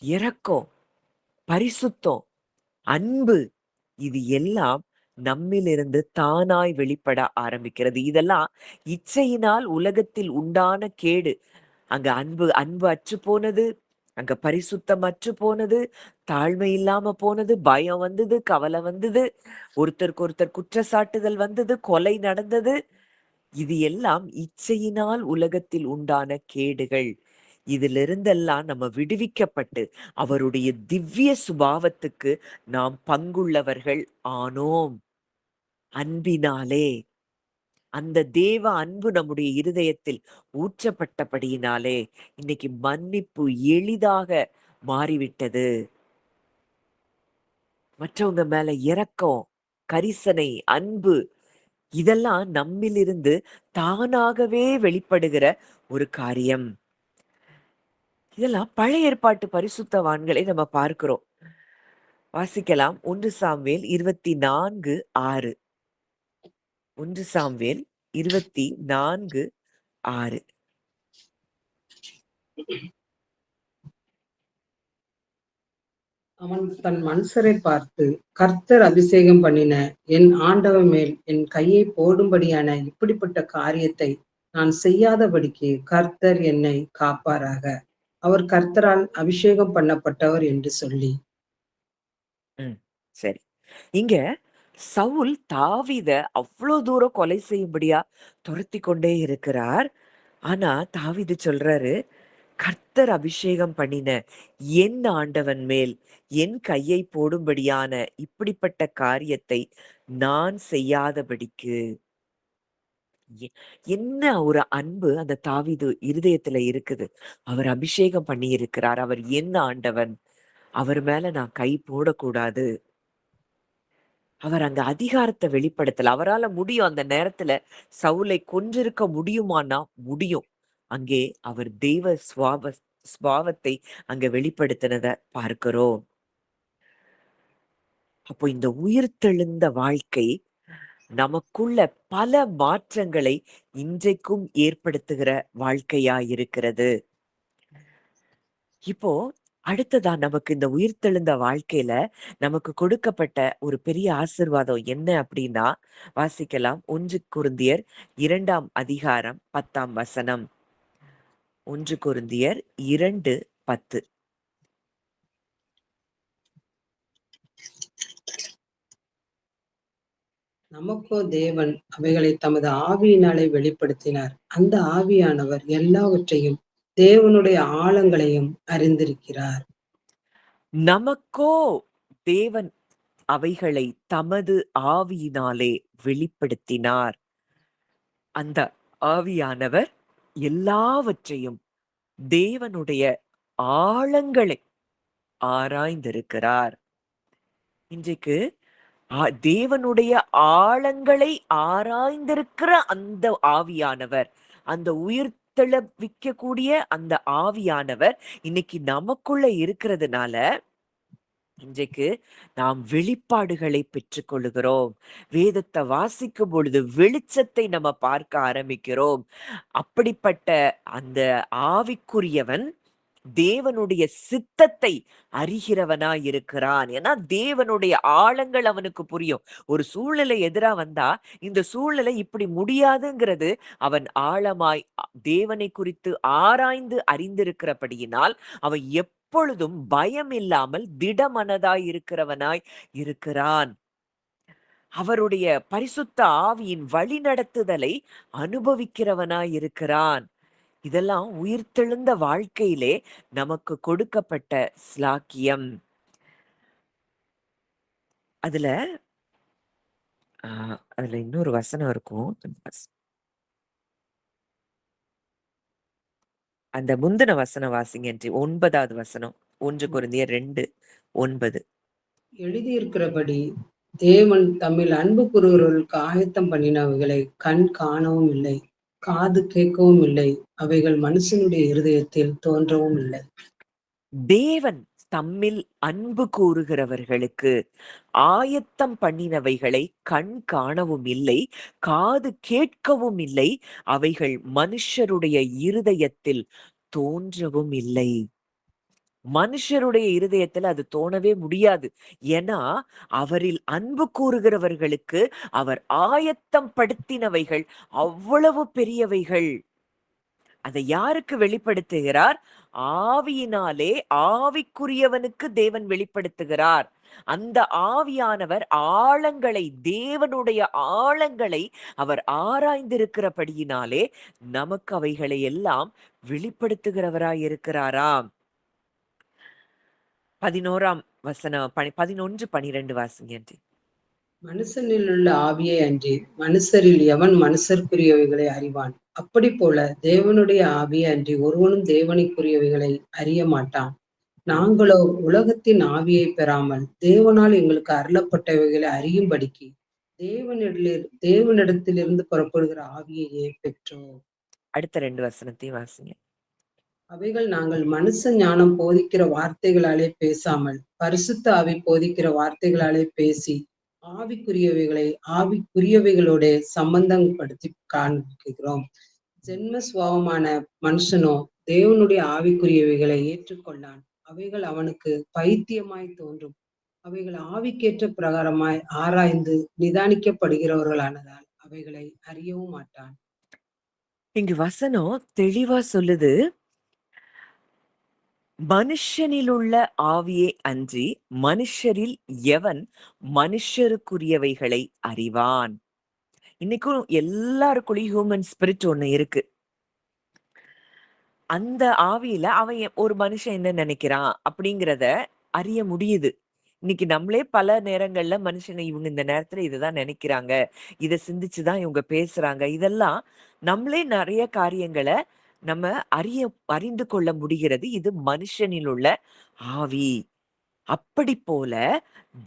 இரக்கம், பரிசுத்தம், அன்பு, இது எல்லாம் நம்மிலிருந்து தானாய் வெளிப்பட ஆரம்பிக்கிறது. இதெல்லாம் இச்சையினால் உலகத்தில் உண்டான கேடு. அங்க அன்பு அன்பு அற்று போனது, அங்க பரிசுத்தம் அற்று போனது, தாழ்மை இல்லாம போனது, பயம் வந்தது, கவலை வந்தது, ஒருத்தருக்கு ஒருத்தர் குற்றச்சாட்டுதல் வந்தது, கொலை நடந்தது. இது எல்லாம் இச்சையினால் உலகத்தில் உண்டான கேடுகள். இதிலிருந்தெல்லாம் நம்ம விடுவிக்கப்பட்டு அவருடைய திவ்ய சுபாவத்துக்கு நாம் பங்குள்ளவர்கள் ஆனோம். அன்பினாலே, அந்த தேவ அன்பு நம்முடைய இருதயத்தில் ஊற்றப்பட்டபடியினாலே இன்னைக்கு மன்னிப்பு எளிதாக மாறிவிட்டது. மற்றவங்க மேல இரக்கம், கரிசனை, அன்பு, இதெல்லாம் நம்மிலிருந்து தானாகவே வெளிப்படுகிற ஒரு காரியம். இதெல்லாம் பழைய ஏற்பாட்டு பரிசுத்தவான்களை நம்ம பார்க்கிறோம். வாசிக்கலாம். 1 சாமுவேல் 24:6. 1 சாமுவேல் 24:6. அவன் தன் மனுஷரை பார்த்து, கர்த்தர் அபிஷேகம் பண்ணின என் ஆண்டவன் மேல் என் கையை போடும்படியான இப்படிப்பட்ட காரியத்தை நான் செய்யாதபடிக்கு கர்த்தர் என்னை காப்பாராக. அவர் கர்த்தரால் அபிஷேகம் பண்ணப்பட்டவர் என்று சொல்லி. சரி. இங்க சவுல் தாவீத அவ்ளோ தூரம் கொலை செய்யும்படியா துரத்தி கொண்டே இருக்கிறார். ஆனா தாவீது சொல்றாரு, கர்த்தர் அபிஷேகம் பண்ணின என் ஆண்டவன் மேல் என் கையை போடும்படியான இப்படிப்பட்ட காரியத்தை நான் செய்யாதபடிக்கு. எ என்ன ஒரு அன்பு அந்த தாவீது இருதயத்துல இருக்குது. அவர் அபிஷேகம் பண்ணி இருக்கிறார். அவர் என் ஆண்டவன். அவர் மேல நான் கை போடக்கூடாது. அவர் அங்க அதிகாரத்த வெளிப்படுத்தல. அவரால முடியும் அந்த நேரத்துல சவுலை கொன்றிருக்க முடியுமான்னா முடியும். அங்கே அவர் தெய்வ சுபாவத்தை அங்க வெளிப்படுத்தினத பார்க்கிறோம். அப்போ இந்த உயிர்த்தெழுந்த வாழ்க்கை நமக்குள்ள பல மாற்றங்களை இன்றைக்கும் ஏற்படுத்துகிற வாழ்க்கையா இருக்கிறது. இப்போ அடுத்ததா நமக்கு இந்த உயிர்த்தெழுந்த வாழ்க்கையில நமக்கு கொடுக்கப்பட்ட ஒரு பெரிய ஆசீர்வாதம் என்ன அப்படின்னா, வாசிக்கலாம். 1 கொரிந்தியர் 2ஆம் அதிகாரம் 10ஆம் வசனம். 1 கொரிந்தியர் 2:10. நமக்கோ தேவன் அவைகளை தமது ஆவியினாலே வெளிப்படுத்தினார். அந்த ஆவியானவர் எல்லாவற்றையும் தேவனுடைய ஆழங்களையும் அறிந்திருக்கிறார். நமக்கோ தேவன் அவைகளை தமது ஆவியினாலே வெளிப்படுத்தினார். அந்த ஆவியானவர் எல்லாவற்றையும் தேவனுடைய ஆழங்களை ஆராய்ந்திருக்கிறார். இன்றைக்கு தேவனுடைய ஆழங்களை ஆராய்ந்திருக்கிற அந்த ஆவியானவர், அந்த உயிர்த்தெழுவிக்கக்கூடிய அந்த ஆவியானவர் இன்னைக்கு நமக்குள்ள இருக்கிறதுனால இன்றைக்கு நாம் வெளிப்பாடுகளை பெற்றுக்கொள்கிறோம். வேதத்தை வாசிக்கும் பொழுது வெளிச்சத்தை நம்ம பார்க்க ஆரம்பிக்கிறோம். அப்படிப்பட்ட அந்த ஆவிக்குரியவன் தேவனுடைய சித்தத்தை அறிகிறவனாய் இருக்கிறான். ஏன்னா தேவனுடைய ஆழங்கள் அவனுக்கு புரியும். ஒரு சூழ்நிலை எதிரா வந்தா இந்த சூழ்நிலை இப்படி முடியாதுங்கிறது அவன் ஆழமாய் தேவனை குறித்து ஆராய்ந்து அறிந்திருக்கிறபடியினால் அவன் எப்பொழுதும் பயம் இல்லாமல் திடமனதாய் இருக்கிறவனாய் இருக்கிறான். அவருடைய பரிசுத்த ஆவியின் வழிநடத்துதலை அனுபவிக்கிறவனாயிருக்கிறான். இதெல்லாம் உயிர்த்தெழுந்த வாழ்க்கையிலே நமக்கு கொடுக்கப்பட்ட ஸ்லாக்கியம். அதுல ஆ அதுல இன்னொரு வசனம் இருக்கும். அந்த முந்தின வசனம் வாசிங்க ஆன்ட்டி. 9வது வசனம். 1 கொரிந்தியர் 2:9. எழுதியிருக்கிறபடி தேவன் தம்மில் அன்பு கூறுகிறவர்களுக்கு ஆயத்தம் பண்ணினவைகளை கண் காணவும் இல்லை, காது கேட்கவும் இல்லை, அவைகள் மனுஷனுடைய இருதயத்தில் தோன்றவும் இல்லை. தேவன் தம்மில் அன்பு கூறுகிறவர்களுக்கு ஆயத்தம் பண்ணினவைகளை கண் காணவும் இல்லை, காது கேட்கவும் இல்லை, அவைகள் மனுஷருடைய இருதயத்தில் தோன்றவும் இல்லை. மனுஷருடைய இருதயத்துல அது தோணவே முடியாது. ஏன்னா, அவரில் அன்பு கூறுகிறவர்களுக்கு அவர் ஆயத்தம் படுத்தினவைகள் அவ்வளவு பெரியவைகள். அதை யாருக்கு வெளிப்படுத்துகிறார்? ஆவியினாலே ஆவிக்குரியவனுக்கு தேவன் வெளிப்படுத்துகிறார். அந்த ஆவியானவர் ஆழங்களை, தேவனுடைய ஆழங்களை அவர் ஆராய்ந்திருக்கிறபடியினாலே நமக்கு அவைகளை எல்லாம் வெளிப்படுத்துகிறவராய் இருக்கிறாராம். 11ஆம் வசனம் 11, 12 வாசிங்க ஆன்ட்டி. மனுஷனில் உள்ள ஆவியே அன்றி மனுஷரில் எவன் மனுஷருக்குரியவைகளை அறிவான்? அப்படி போல தேவனுடைய ஆவியே அன்றி ஒருவனும் தேவனுக்குரியவைகளை அறிய மாட்டான். நாங்களோ உலகத்தின் ஆவியை பெறாமல் தேவனால் எங்களுக்கு அருளப்பட்டவைகளை அறியும்படிக்கு தேவனிடத்திலிருந்து புறப்படுகிற ஆவியையே பெற்றோம். அடுத்த 2 வசனத்தையும் வாசிங்க. அவைகள் நாங்கள் மனுஷ ஞானம் போதிக்கிற வார்த்தைகளாலே பேசாமல் பரிசுத்த ஆவி போதிக்கிற வார்த்தைகளாலே பேசி ஆவிக்குரியவைகளை ஆவிக்குரியவைகளோட சம்பந்தம் படுத்தி காண்பிக்கிறோம். ஜென்ம சுபாவமான மனுஷனோ தேவனுடைய ஆவிக்குரியவைகளை ஏற்றுக்கொண்டான். அவைகள் அவனுக்கு பைத்தியமாய் தோன்றும். அவைகள் ஆவிக்கேற்ற பிரகாரமாய் ஆராய்ந்து நிதானிக்கப்படுகிறவர்களானதால் அவைகளை அறியவும் மாட்டான். இங்கு வசனம் தெளிவா சொல்லுது, மனுஷனிலுள்ள ஆவியே அன்றி மனுஷரில் எவன் மனுஷருக்குரியவைகளை அறிவான். இன்னைக்கும் எல்லாருக்குள்ளயும் ஹியூமன் ஸ்பிரிட் ஒண்ணு இருக்கு. அந்த ஆவியில அவன் ஒரு மனுஷன் என்ன நினைக்கிறான் அப்படிங்கிறத அறிய முடியுது. இன்னைக்கு நம்மளே பல நேரங்கள்ல மனுஷனை இவங்க இந்த நேரத்துல இதுதான் நினைக்கிறாங்க, இத சிந்திச்சுதான் இவங்க பேசுறாங்க, இதெல்லாம் நம்மளே நிறைய காரியங்களை நம்ம அறிந்து கொள்ள முடிகிறது. இது மனுஷனில் உள்ள ஆவி. அப்படி போல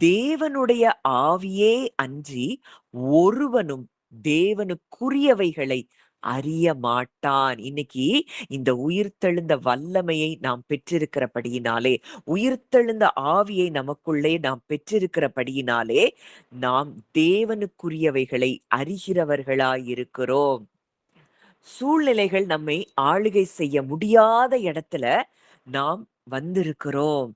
தேவனுடைய ஆவியே அன்றி ஒருவனும் தேவனுக்குரியவைகளை அறிய மாட்டான். இன்னைக்கு இந்த உயிர்த்தெழுந்த வல்லமையை நாம் பெற்றிருக்கிறபடியினாலே, உயிர்த்தெழுந்த ஆவியை நமக்குள்ளே நாம் பெற்றிருக்கிறபடியினாலே நாம் தேவனுக்குரியவைகளை அறிகிறவர்களாயிருக்கிறோம். சூழ்நிலைகள் நம்மை ஆளுகை செய்ய முடியாத இடத்துல நாம் வந்திருக்கிறோம்.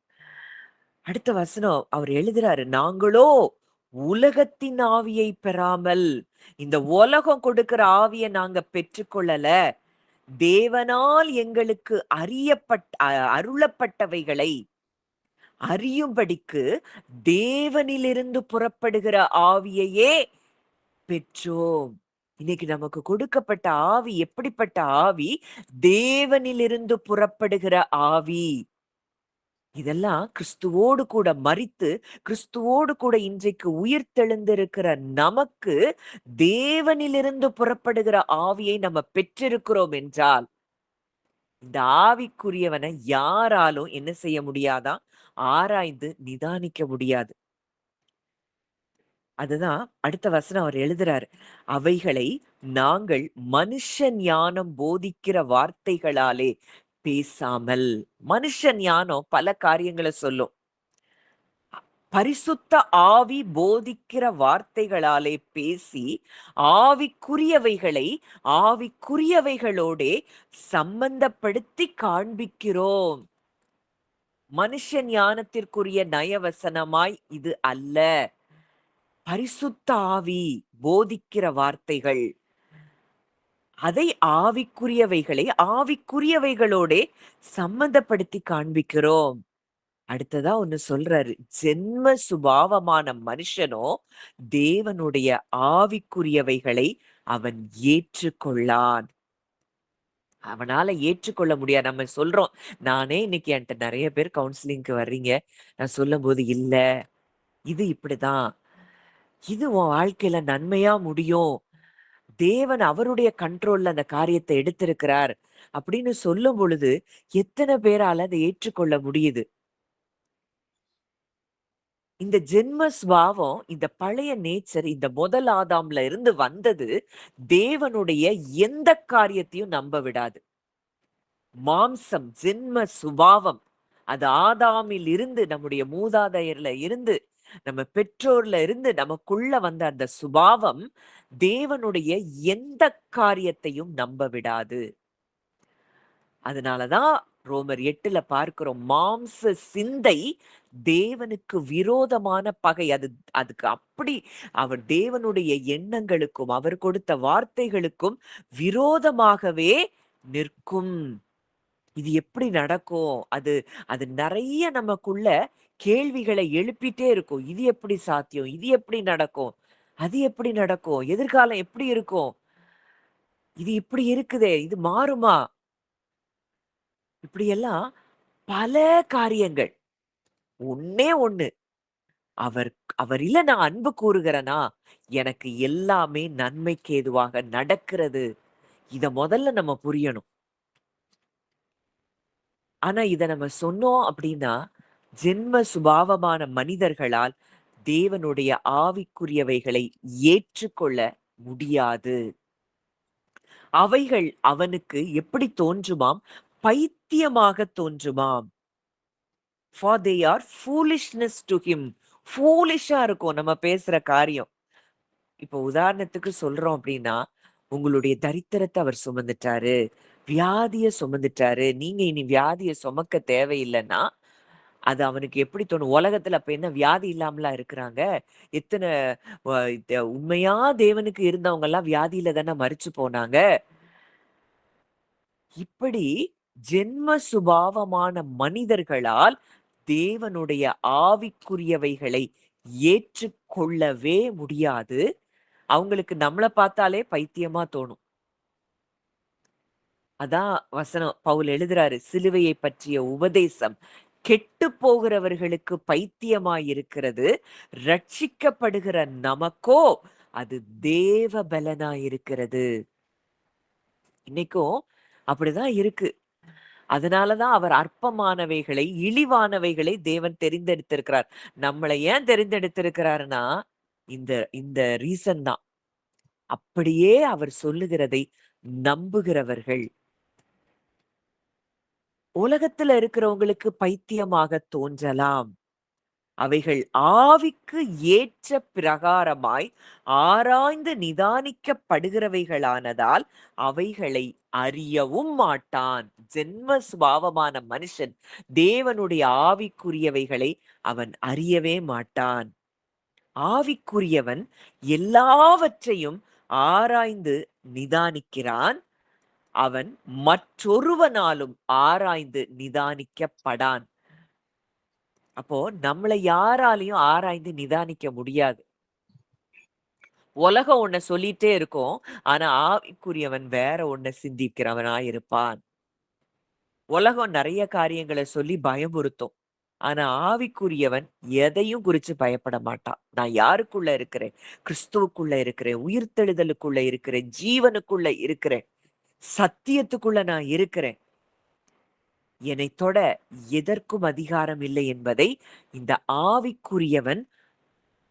அடுத்த வசனம் அவர் எழுதுறாரு, நாங்களோ உலகத்தின் ஆவியை பெறாமல், இந்த உலகம் கொடுக்கிற ஆவியை நாங்க பெற்றுக்கொள்ளல, தேவனால் எங்களுக்கு அருளப்பட்டவைகளை அறியும்படிக்கு தேவனிலிருந்து புறப்படுகிற ஆவியையே பெற்றோம். இன்னைக்கு நமக்கு கொடுக்கப்பட்ட ஆவி எப்படிப்பட்ட ஆவி? தேவனிலிருந்து புறப்படுகிற ஆவி. இதெல்லாம் கிறிஸ்துவோடு கூட மரித்து கிறிஸ்துவோடு கூட இன்றைக்கு உயிர்த்தெழுந்திருக்கிற நமக்கு தேவனிலிருந்து புறப்படுகிற ஆவியை நம்ம பெற்றிருக்கிறோம் என்றால், இந்த ஆவிக்குரியவனை யாராலும் என்ன செய்ய முடியாதான்? ஆராய்ந்து நிதானிக்க முடியாது. அதுதான் அடுத்த வசனம் அவர் எழுதுறாரு, அவைகளை நாங்கள் மனுஷ ஞானம் போதிக்கிற வார்த்தைகளாலே பேசாமல். மனுஷ ஞானம் பல காரியங்களை சொல்லும். பரிசுத்த ஆவி போதிக்கிற வார்த்தைகளாலே பேசி ஆவிக்குரியவைகளை ஆவிக்குரியவைகளோடே சம்பந்தப்படுத்தி காண்பிக்கிறோம். மனுஷ ஞானத்திற்குரிய நயவசனமாய் இது அல்ல. பரிசுத்த ஆவி போதிக்கிற வார்த்தைகள், அதை ஆவிக்குரியவைகளை ஆவிக்குரியவைகளோடே சம்பந்தப்படுத்தி காண்பிக்கிறோம். அடுத்ததா ஒண்ணு சொல்றாரு. ஜென்ம சுபாவமான மனுஷனோ தேவனுடைய ஆவிக்குரியவைகளை அவன் ஏற்றுக்கொள்ளான். அவனால ஏற்றுக்கொள்ள முடியாது. நம்ம சொல்றோம். நானே இன்னைக்கு என்ட்ட நெறைய பேர் கவுன்சிலிங்க்கு வர்றீங்க. நான் சொல்லும்போது, "இல்ல, இது இப்படிதான். இது உன் வாழ்க்கையில நன்மையா முடியும். தேவன் அவருடைய கண்ட்ரோல்ல அந்த காரியத்த எடுத்திருக்கிறார்." அப்படின்னு சொல்லும் பொழுது, எத்தன பேரால அத ஏற்றுக்கொள்ள முடியுது? இந்த ஜென்ம சுபாவம், இந்த பழைய நேச்சர், இந்த முதல் ஆதாம்ல இருந்து வந்தது, தேவனுடைய எந்த காரியத்தையும் நம்ப விடாது. மாம்சம், ஜென்ம சுபாவம். அது ஆதாமில் இருந்து, நம்முடைய மூதாதையர்ல இருந்து, நம்ம பெற்றோர்ல இருந்து நமக்குள்ள வந்த அந்த சுபாவம், தேவனுடைய எந்த காரியத்தையும் நம்ப விடாது. அதனால தான் ரோமர் 8ல பார்க்கிறோம். மாம்ச சிந்தை தேவனுக்கு விரோதமான பகை. அதுக்கு அப்படி அவர் தேவனுடைய எண்ணங்களுக்கும், அவர் கொடுத்த வார்த்தைகளுக்கும் விரோதமாகவே நிற்கும். இது எப்படி நடக்கும்? அது அது நெறைய நமக்குள்ள கேள்விகளை எழுப்பிட்டே இருக்கும். இது எப்படி சாத்தியம்? இது எப்படி நடக்கும்? அது எப்படி நடக்கும்? எதிர்காலம் எப்படி இருக்கும்? இது இப்படி இருக்குதே! இது மாறுமா? இப்படியெல்லாம் பல காரியங்கள். ஒண்ணே ஒண்ணு. அவர் அவரில நான் அன்பு கூறுகிறேனா, எனக்கு எல்லாமே நன்மைக்கு ஏதுவாக நடக்கிறது. இத முதல்ல நம்ம புரியணும். ஆனா இத நம்ம சொன்னோம் அப்படின்னா, ஜென்ம சுபாவமான மனிதர்களால் தேவனுடைய ஆவிக்குரியவைகளை ஏற்றுக்கொள்ள முடியாது. அவைகள் அவனுக்கு எப்படி தோன்றுமாம்? பைத்தியமாக தோன்றுமாம். For they are foolishness to him. ஃபூலிஷ்ஷா இருக்கும் நம்ம பேசுற காரியம். இப்போ உதாரணத்துக்கு சொல்றோம் அப்படின்னா, உங்களுடைய தரித்திரத்த அவர் சுமந்துட்டாரு. வியாதிய சுமந்துட்டாரு. நீங்க இனி வியாதிய சுமக்க தேவையில்லன்னா, அது அவனுக்கு எப்படி தோணும்? உலகத்துல அப்ப என்ன வியாதி இல்லாமலா இருக்கிறாங்க? எத்தன வ உண்மையா தேவனுக்கு இருந்தவங்கலாம் வியாதியில தானே மரிச்சு போனாங்க. இப்படி ஜென்ம சுபாவமான மனிதர்களால் தேவனுடைய ஆவிக்குரியவைகளை ஏற்றுக்கொள்ளவே முடியாது. அவங்களுக்கு நம்மள பார்த்தாலே பைத்தியமா தோணும். அதான் வசனம் பவுல் எழுதுறாரு. சிலுவையை பற்றிய உபதேசம் கெட்டுப் போகிறவர்களுக்கு பைத்தியமாய் இருக்கிறது. ரட்சிக்கப்படுகிற நமக்கோ அது தேவ பலனாய் இருக்கிறது. இன்னைக்கும் அப்படிதான் இருக்கு. அதனால தான் அவர் அற்பமானவைகளை, இழிவானவைகளை தேவன் தெரிந்தெடுத்திருக்கிறார். நம்மள ஏன் தெரிந்தெடுத்திருக்கிறார்னா, இந்த இந்த ரீசன் தான். அப்படியே அவர் சொல்லுகிறதை நம்புகிறவர்கள். உலகத்துல இருக்கிறவங்களுக்கு பைத்தியமாக தோன்றலாம். அவைகள் ஆவிக்கு ஏற்ற பிரகாரமாய் ஆராய்ந்து நிதானிக்கப்படுகிறவைகளானதால் அவைகளை அறியவும் மாட்டான். ஜென்ம சுபாவமான மனுஷன் தேவனுடைய ஆவிக்குரியவைகளை அவன் அறியவே மாட்டான். ஆவிக்குரியவன் எல்லாவற்றையும் ஆராய்ந்து நிதானிக்கிறான். அவன் மற்றொருவனாலும் ஆராய்ந்து நிதானிக்கப்படான். அப்போ நம்மள யாராலயும் ஆராய்ந்து நிதானிக்க முடியாது. உலகம் ஒண்ண சொல்லிட்டே இருக்கும். ஆனா ஆவிக்குரியவன் வேற ஒண்ண சிந்திக்கிறவனா இருப்பான். உலகம் நெறைய காரியங்கள சொல்லி பயமுறுத்தும். ஆனா ஆவிக்குரியவன் எதையும் குறிச்சு பயப்பட மாட்டான். நான் யாருக்குள்ள இருக்கிறேன்? கிறிஸ்துவுக்குள்ள இருக்கிறேன். உயிர்த்தெழுதலுக்குள்ள இருக்கிறேன். ஜீவனுக்குள்ள இருக்கிறேன். சத்தியத்துக்குள்ள நான் இருக்கிறேன். என்னைத் தொட எதற்கும் அதிகாரம் இல்லை என்பதை இந்த ஆவிக்குரியவன்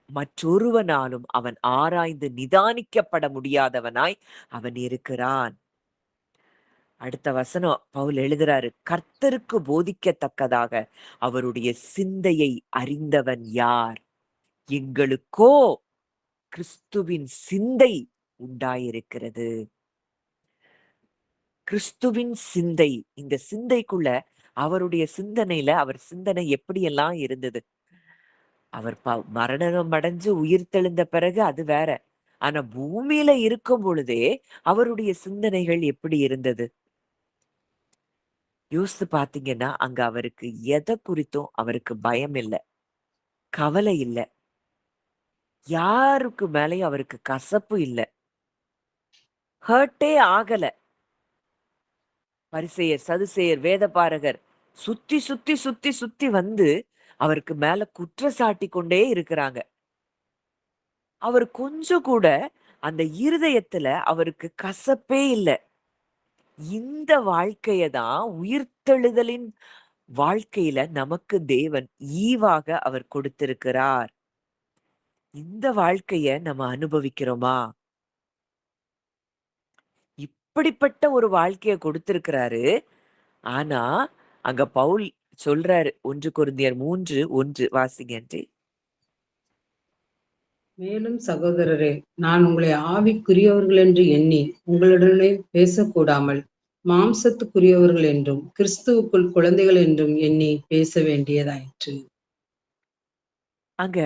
மற்றொருவனாலும் அவன் ஆராய்ந்து நிதானிக்கப்பட முடியாதவனாய் அவன் இருக்கிறான். அடுத்த வசனம் பவுல் எழுதுறாரு. கர்த்தருக்கு போதிக்கத்தக்கதாக அவருடைய சிந்தையை அறிந்தவன் யார்? எங்களுக்கோ கிறிஸ்துவின் சிந்தை உண்டாயிருக்கிறது. கிறிஸ்துவின் சிந்தை. இந்த சிந்தைக்குள்ள அவருடைய சிந்தனையில அவர் சிந்தனை எப்படியெல்லாம் இருந்தது? அவர் மரணம் அடைஞ்சு உயிர்த்தெழுந்த பிறகு அது வேற. ஆனா பூமியில இருக்கும் பொழுதே அவருடைய சிந்தனைகள் எப்படி இருந்தது? யோசித்து பார்த்தீங்கன்னா, அங்க அவருக்கு எத குறித்தும் அவருக்கு பயம் இல்ல. கவலை இல்ல. யாருக்கு மேலயும் அவருக்கு கசப்பு இல்ல. ஹர்ட்டே ஆகல. பரிசேயர், சதுசேயர், வேதபாரகர் சுத்தி, சுத்தி, சுத்தி, சுத்தி வந்து அவருக்கு மேல குற்றச்சாட்டிக் கொண்டே இருக்கிறாங்க. அவர் கொஞ்சம் கூட அந்த இருதயத்துல அவருக்கு கசப்பே இல்ல. இந்த வாழ்க்கைய தான் உயிர்த்தெழுதலின் வாழ்க்கையில நமக்கு தேவன் ஈவாக அவர் கொடுத்திருக்கிறார். இந்த வாழ்க்கைய நம்ம அனுபவிக்கிறோமா? இப்படிப்பட்ட ஒரு வாழ்க்கைய கொடுத்திருக்கிறாரு. ஆனா, அங்க பவுல் சொல்றாரு. 1 கொரிந்தியர் 3:1 வாசிங்க ஆன்ட்டி. மேலும் சகோதரரே, நான் உங்களை ஆவிக்குரியவர்கள் என்று எண்ணி உங்களுடனே பேசக்கூடாமல், மாம்சத்துக்குரியவர்கள் என்றும், கிறிஸ்துவுக்குள் குழந்தைகள் என்றும் எண்ணி பேச வேண்டியதாயிற்று. அங்க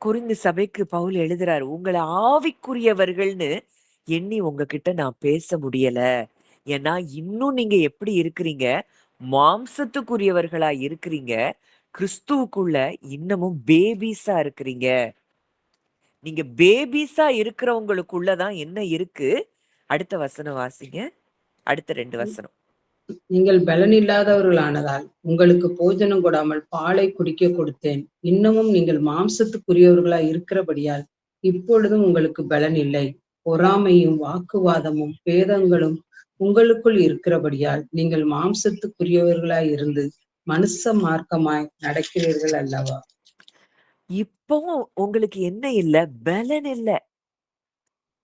கொரிந்து சபைக்கு பவுல் எழுதுறாரு. உங்கள ஆவிக்குரியவர்கள்னு எண்ணி உங்ககிட்ட நான் பேச முடியல. ஏன்னா, இன்னும் நீங்க எப்படி இருக்கிறீங்க? மாம்சத்துக்குரியவர்களா இருக்கிறீங்க. கிறிஸ்துவுக்குள்ள இன்னமும் பேபீஸா இருக்கிறீங்க. நீங்க பேபீஸா இருக்கிறவங்களுக்குள்ள தான் என்ன இருக்கு? அடுத்த வசனம் வாசிங்க. அடுத்த 2 வசனம். நீங்கள் பலனில்லாதவர்களானதால் உங்களுக்கு போஜனம் கொடாமல் பாலை குடிக்க கொடுத்தேன். இன்னமும் நீங்கள் மாம்சத்துக்குரியவர்களாய் இருக்கிறபடியால் இப்பொழுதும் உங்களுக்கு பலன் இல்லை. பொறாமையும் வாக்குவாதமும் பேதங்களும் உங்களுக்குள் இருக்கிறபடியால் நீங்கள் மாம்சத்துக்குரியவர்களாய் இருந்து மனுஷ மார்க்கமாய் நடக்கிறீர்கள் அல்லவா? இப்பவும் உங்களுக்கு என்ன இல்ல? பலன் இல்ல.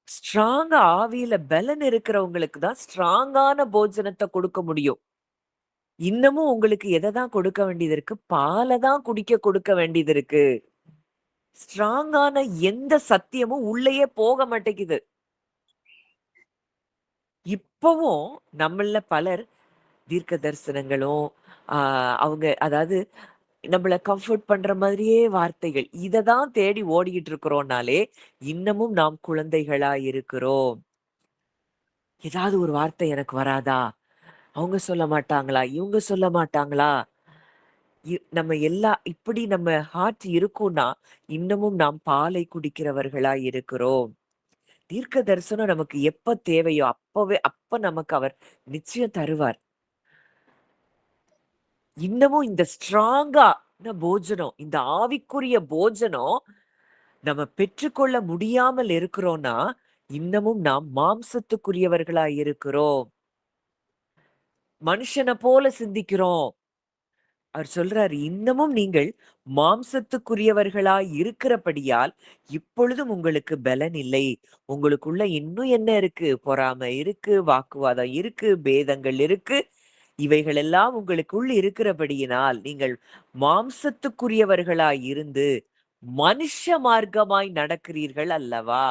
ஸ்ட்ராங்கா ஆவியில பலன் இருக்கிறவங்களுக்கு தான் ஸ்ட்ராங்கான போஜனத்த கொடுக்க முடியும். இன்னமும் உங்களுக்கு எத தான் கொடுக்க வேண்டியது இருக்கு? பால தான் கொடுக்க வேண்டியது இருக்கு. ஸ்ட்ராங்கான எந்த சத்தியமும் உள்ளயே போக மாட்டேங்குது. இப்பவும் நம்மள்ல பலர் தீர்க்க தரிசனங்களும், ஆ அவங்க அதாவது நம்மள கம்ஃபோர்ட் பண்ற மாதிரியே வார்த்தைகள். இத தான் தேடி ஓடிக்கிட்டு இருக்கிறோம்னாலே, இன்னமும் நாம் குழந்தைகளா இருக்கிறோம். ஏதாவது ஒரு வார்த்தை எனக்கு வராதா? அவங்க சொல்ல மாட்டாங்களா? இவங்க சொல்ல மாட்டாங்களா? நம்ம இப்படி நம்ம ஹார்ட் இருக்கும்னா, இன்னமும் நாம் பாலை குடிக்கிறவர்களா இருக்கிறோம். தீர்க்க தரிசனம் நமக்கு எப்ப தேவையோ, அப்ப நமக்கு அவர் நிச்சயம் தருவார். இன்னமும் இந்த ஸ்ட்ராங்கா போஜனம், இந்த ஆவிக்குரிய போஜனம் நம்ம பெற்றுக்கொள்ள முடியாமல் இருக்கிறோம்னா, இன்னமும் நாம் மாம்சத்துக்குரியவர்களா இருக்கிறோம். மனுஷன போல சிந்திக்கிறோம். அவர் சொல்றாரு, இன்னமும் நீங்கள் மாம்சத்துக்குரியவர்களாய் இருக்கிறபடியால், இப்பொழுதும் உங்களுக்கு பலன் இல்லை. உங்களுக்குள்ள இன்னும் என்ன இருக்கு? பொறாமை இருக்கு, வாக்குவாதம் இருக்கு, பேதங்கள் இருக்கு. இவைகளெல்லாம் உங்களுக்குள் இருக்கிறபடியினால், நீங்கள் மாம்சத்துக்குரியவர்களாய் இருந்து, மனுஷ மார்க்கமாய் நடக்கிறீர்கள் அல்லவா?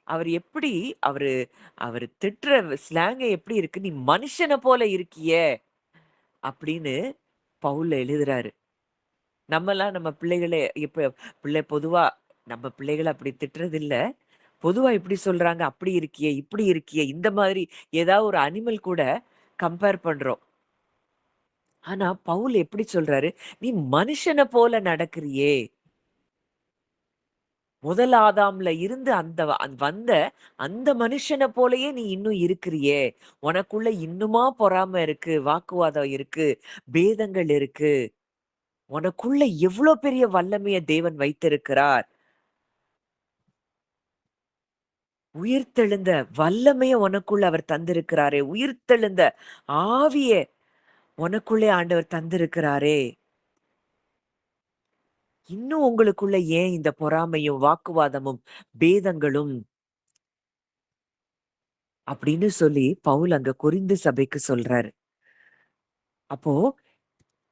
அவர் எப்படி அவரு அவரு திட்டுற ஸ்லாங் எப்படி இருக்கு? "நீ மனுஷன போல இருக்கியே!" அப்படின்னு பவுல் எழுதுறாரு. நம்மலாம் நம்ம பிள்ளைகளே இப்ப பொதுவா நம்ம பிள்ளைகள அப்படி திட்டுறதில்ல. பொதுவா எப்படி சொல்றாங்க? "அப்படி இருக்கியே! இப்படி இருக்கியே!" இந்த மாதிரி ஏதாவது ஒரு அனிமல் கூட கம்பேர் பண்றோம். ஆனா பவுல் எப்படி சொல்றாரு? "நீ மனுஷன போல நடக்கிறியே!" முதல் ஆதாம்ல இருந்து வந்த அந்த மனுஷன போலயே நீ இன்னும் இருக்கிறியே! உனக்குள்ள இன்னுமா பொறாமை இருக்கு, வாக்குவாதம் இருக்கு, பேதங்கள் இருக்கு. உனக்குள்ள எவ்ளோ பெரிய வல்லமைய தேவன் வைத்திருக்கிறார். உயிர்த்தெழுந்த வல்லமைய உனக்குள்ள அவர் தந்திருக்கிறாரே! உயிர்த்தெழுந்த ஆவிய உனக்குள்ளே ஆண்டவர் தந்திருக்கிறாரே! இன்னும் உங்களுக்குள்ள ஏன் இந்த பொறாமையும், வாக்குவாதமும், பேதங்களும்? அப்படின்னு சொல்லி பவுல் அங்க கொரிந்து சபைக்கு சொல்றாரு. அப்போ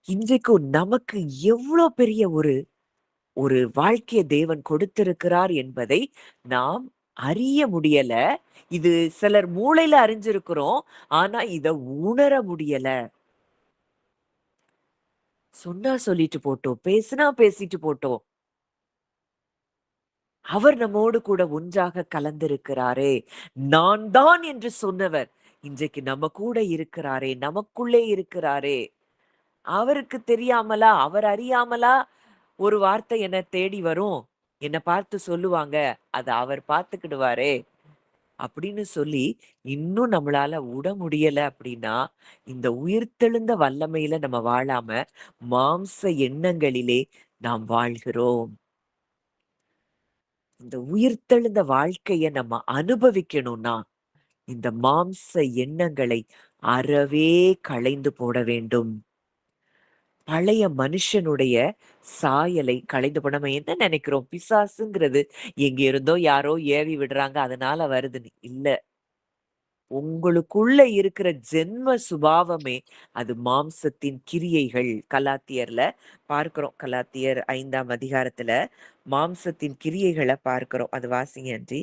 இன்றைக்கும் நமக்கு எவ்ளோ பெரிய ஒரு ஒரு வாழ்க்கைய தேவன் கொடுத்திருக்கிறார் என்பதை நாம் அறிய முடியல. இது சிலர் மூளையில அறிஞ்சிருக்கிறோம். ஆனா இத உணர முடியல. சொன்னா சொல்லிட்டு போட்டோம். பேசினா பேசிட்டு போட்டோம். அவர் நம்மோடு கூட ஒன்றாக கலந்திருக்கிறாரே. நான் தான் என்று சொன்னவர் இன்றைக்கு நம்ம கூட இருக்கிறாரே, நமக்குள்ளே இருக்கிறாரே, அவருக்கு தெரியாமலா, அவர் அறியாமலா ஒரு வார்த்தை என்ன தேடி வரும். என்ன பார்த்து சொல்லுவாங்க. அத அவர் பார்த்துக்கிடுவாரே! அப்படின்னு சொல்லி, இன்னும் நம்மளால உட முடியல அப்படின்னா, இந்த உயிர்த்தெழுந்த வல்லமையில நம்ம வாழாம, மாம்ச எண்ணங்களிலே நாம் வாழ்கிறோம். இந்த உயிர்த்தெழுந்த வாழ்க்கைய நம்ம அனுபவிக்கணும்னா, இந்த மாம்ச எண்ணங்களை அறவே களைந்து போட வேண்டும். பழைய மனுஷனுடைய சாயலை களைந்து போட நம்ம என்ன நெனைக்கிறோம்? பிசாசுங்கிறது எங்க இருந்தோ யாரோ ஏவி விடுறாங்க, அதனால வருதுன்னு. இல்ல. உங்களுக்குள்ள இருக்கிற ஜென்ம சுபாவமே அது மாம்சத்தின் கிரியைகள். கலாத்தியர்ல பார்க்கிறோம். கலாத்தியர் 5ஆம் அதிகாரத்துல மாம்சத்தின் கிரியைகள பார்க்கிறோம். அது வாசிங்க ஆன்ட்டி.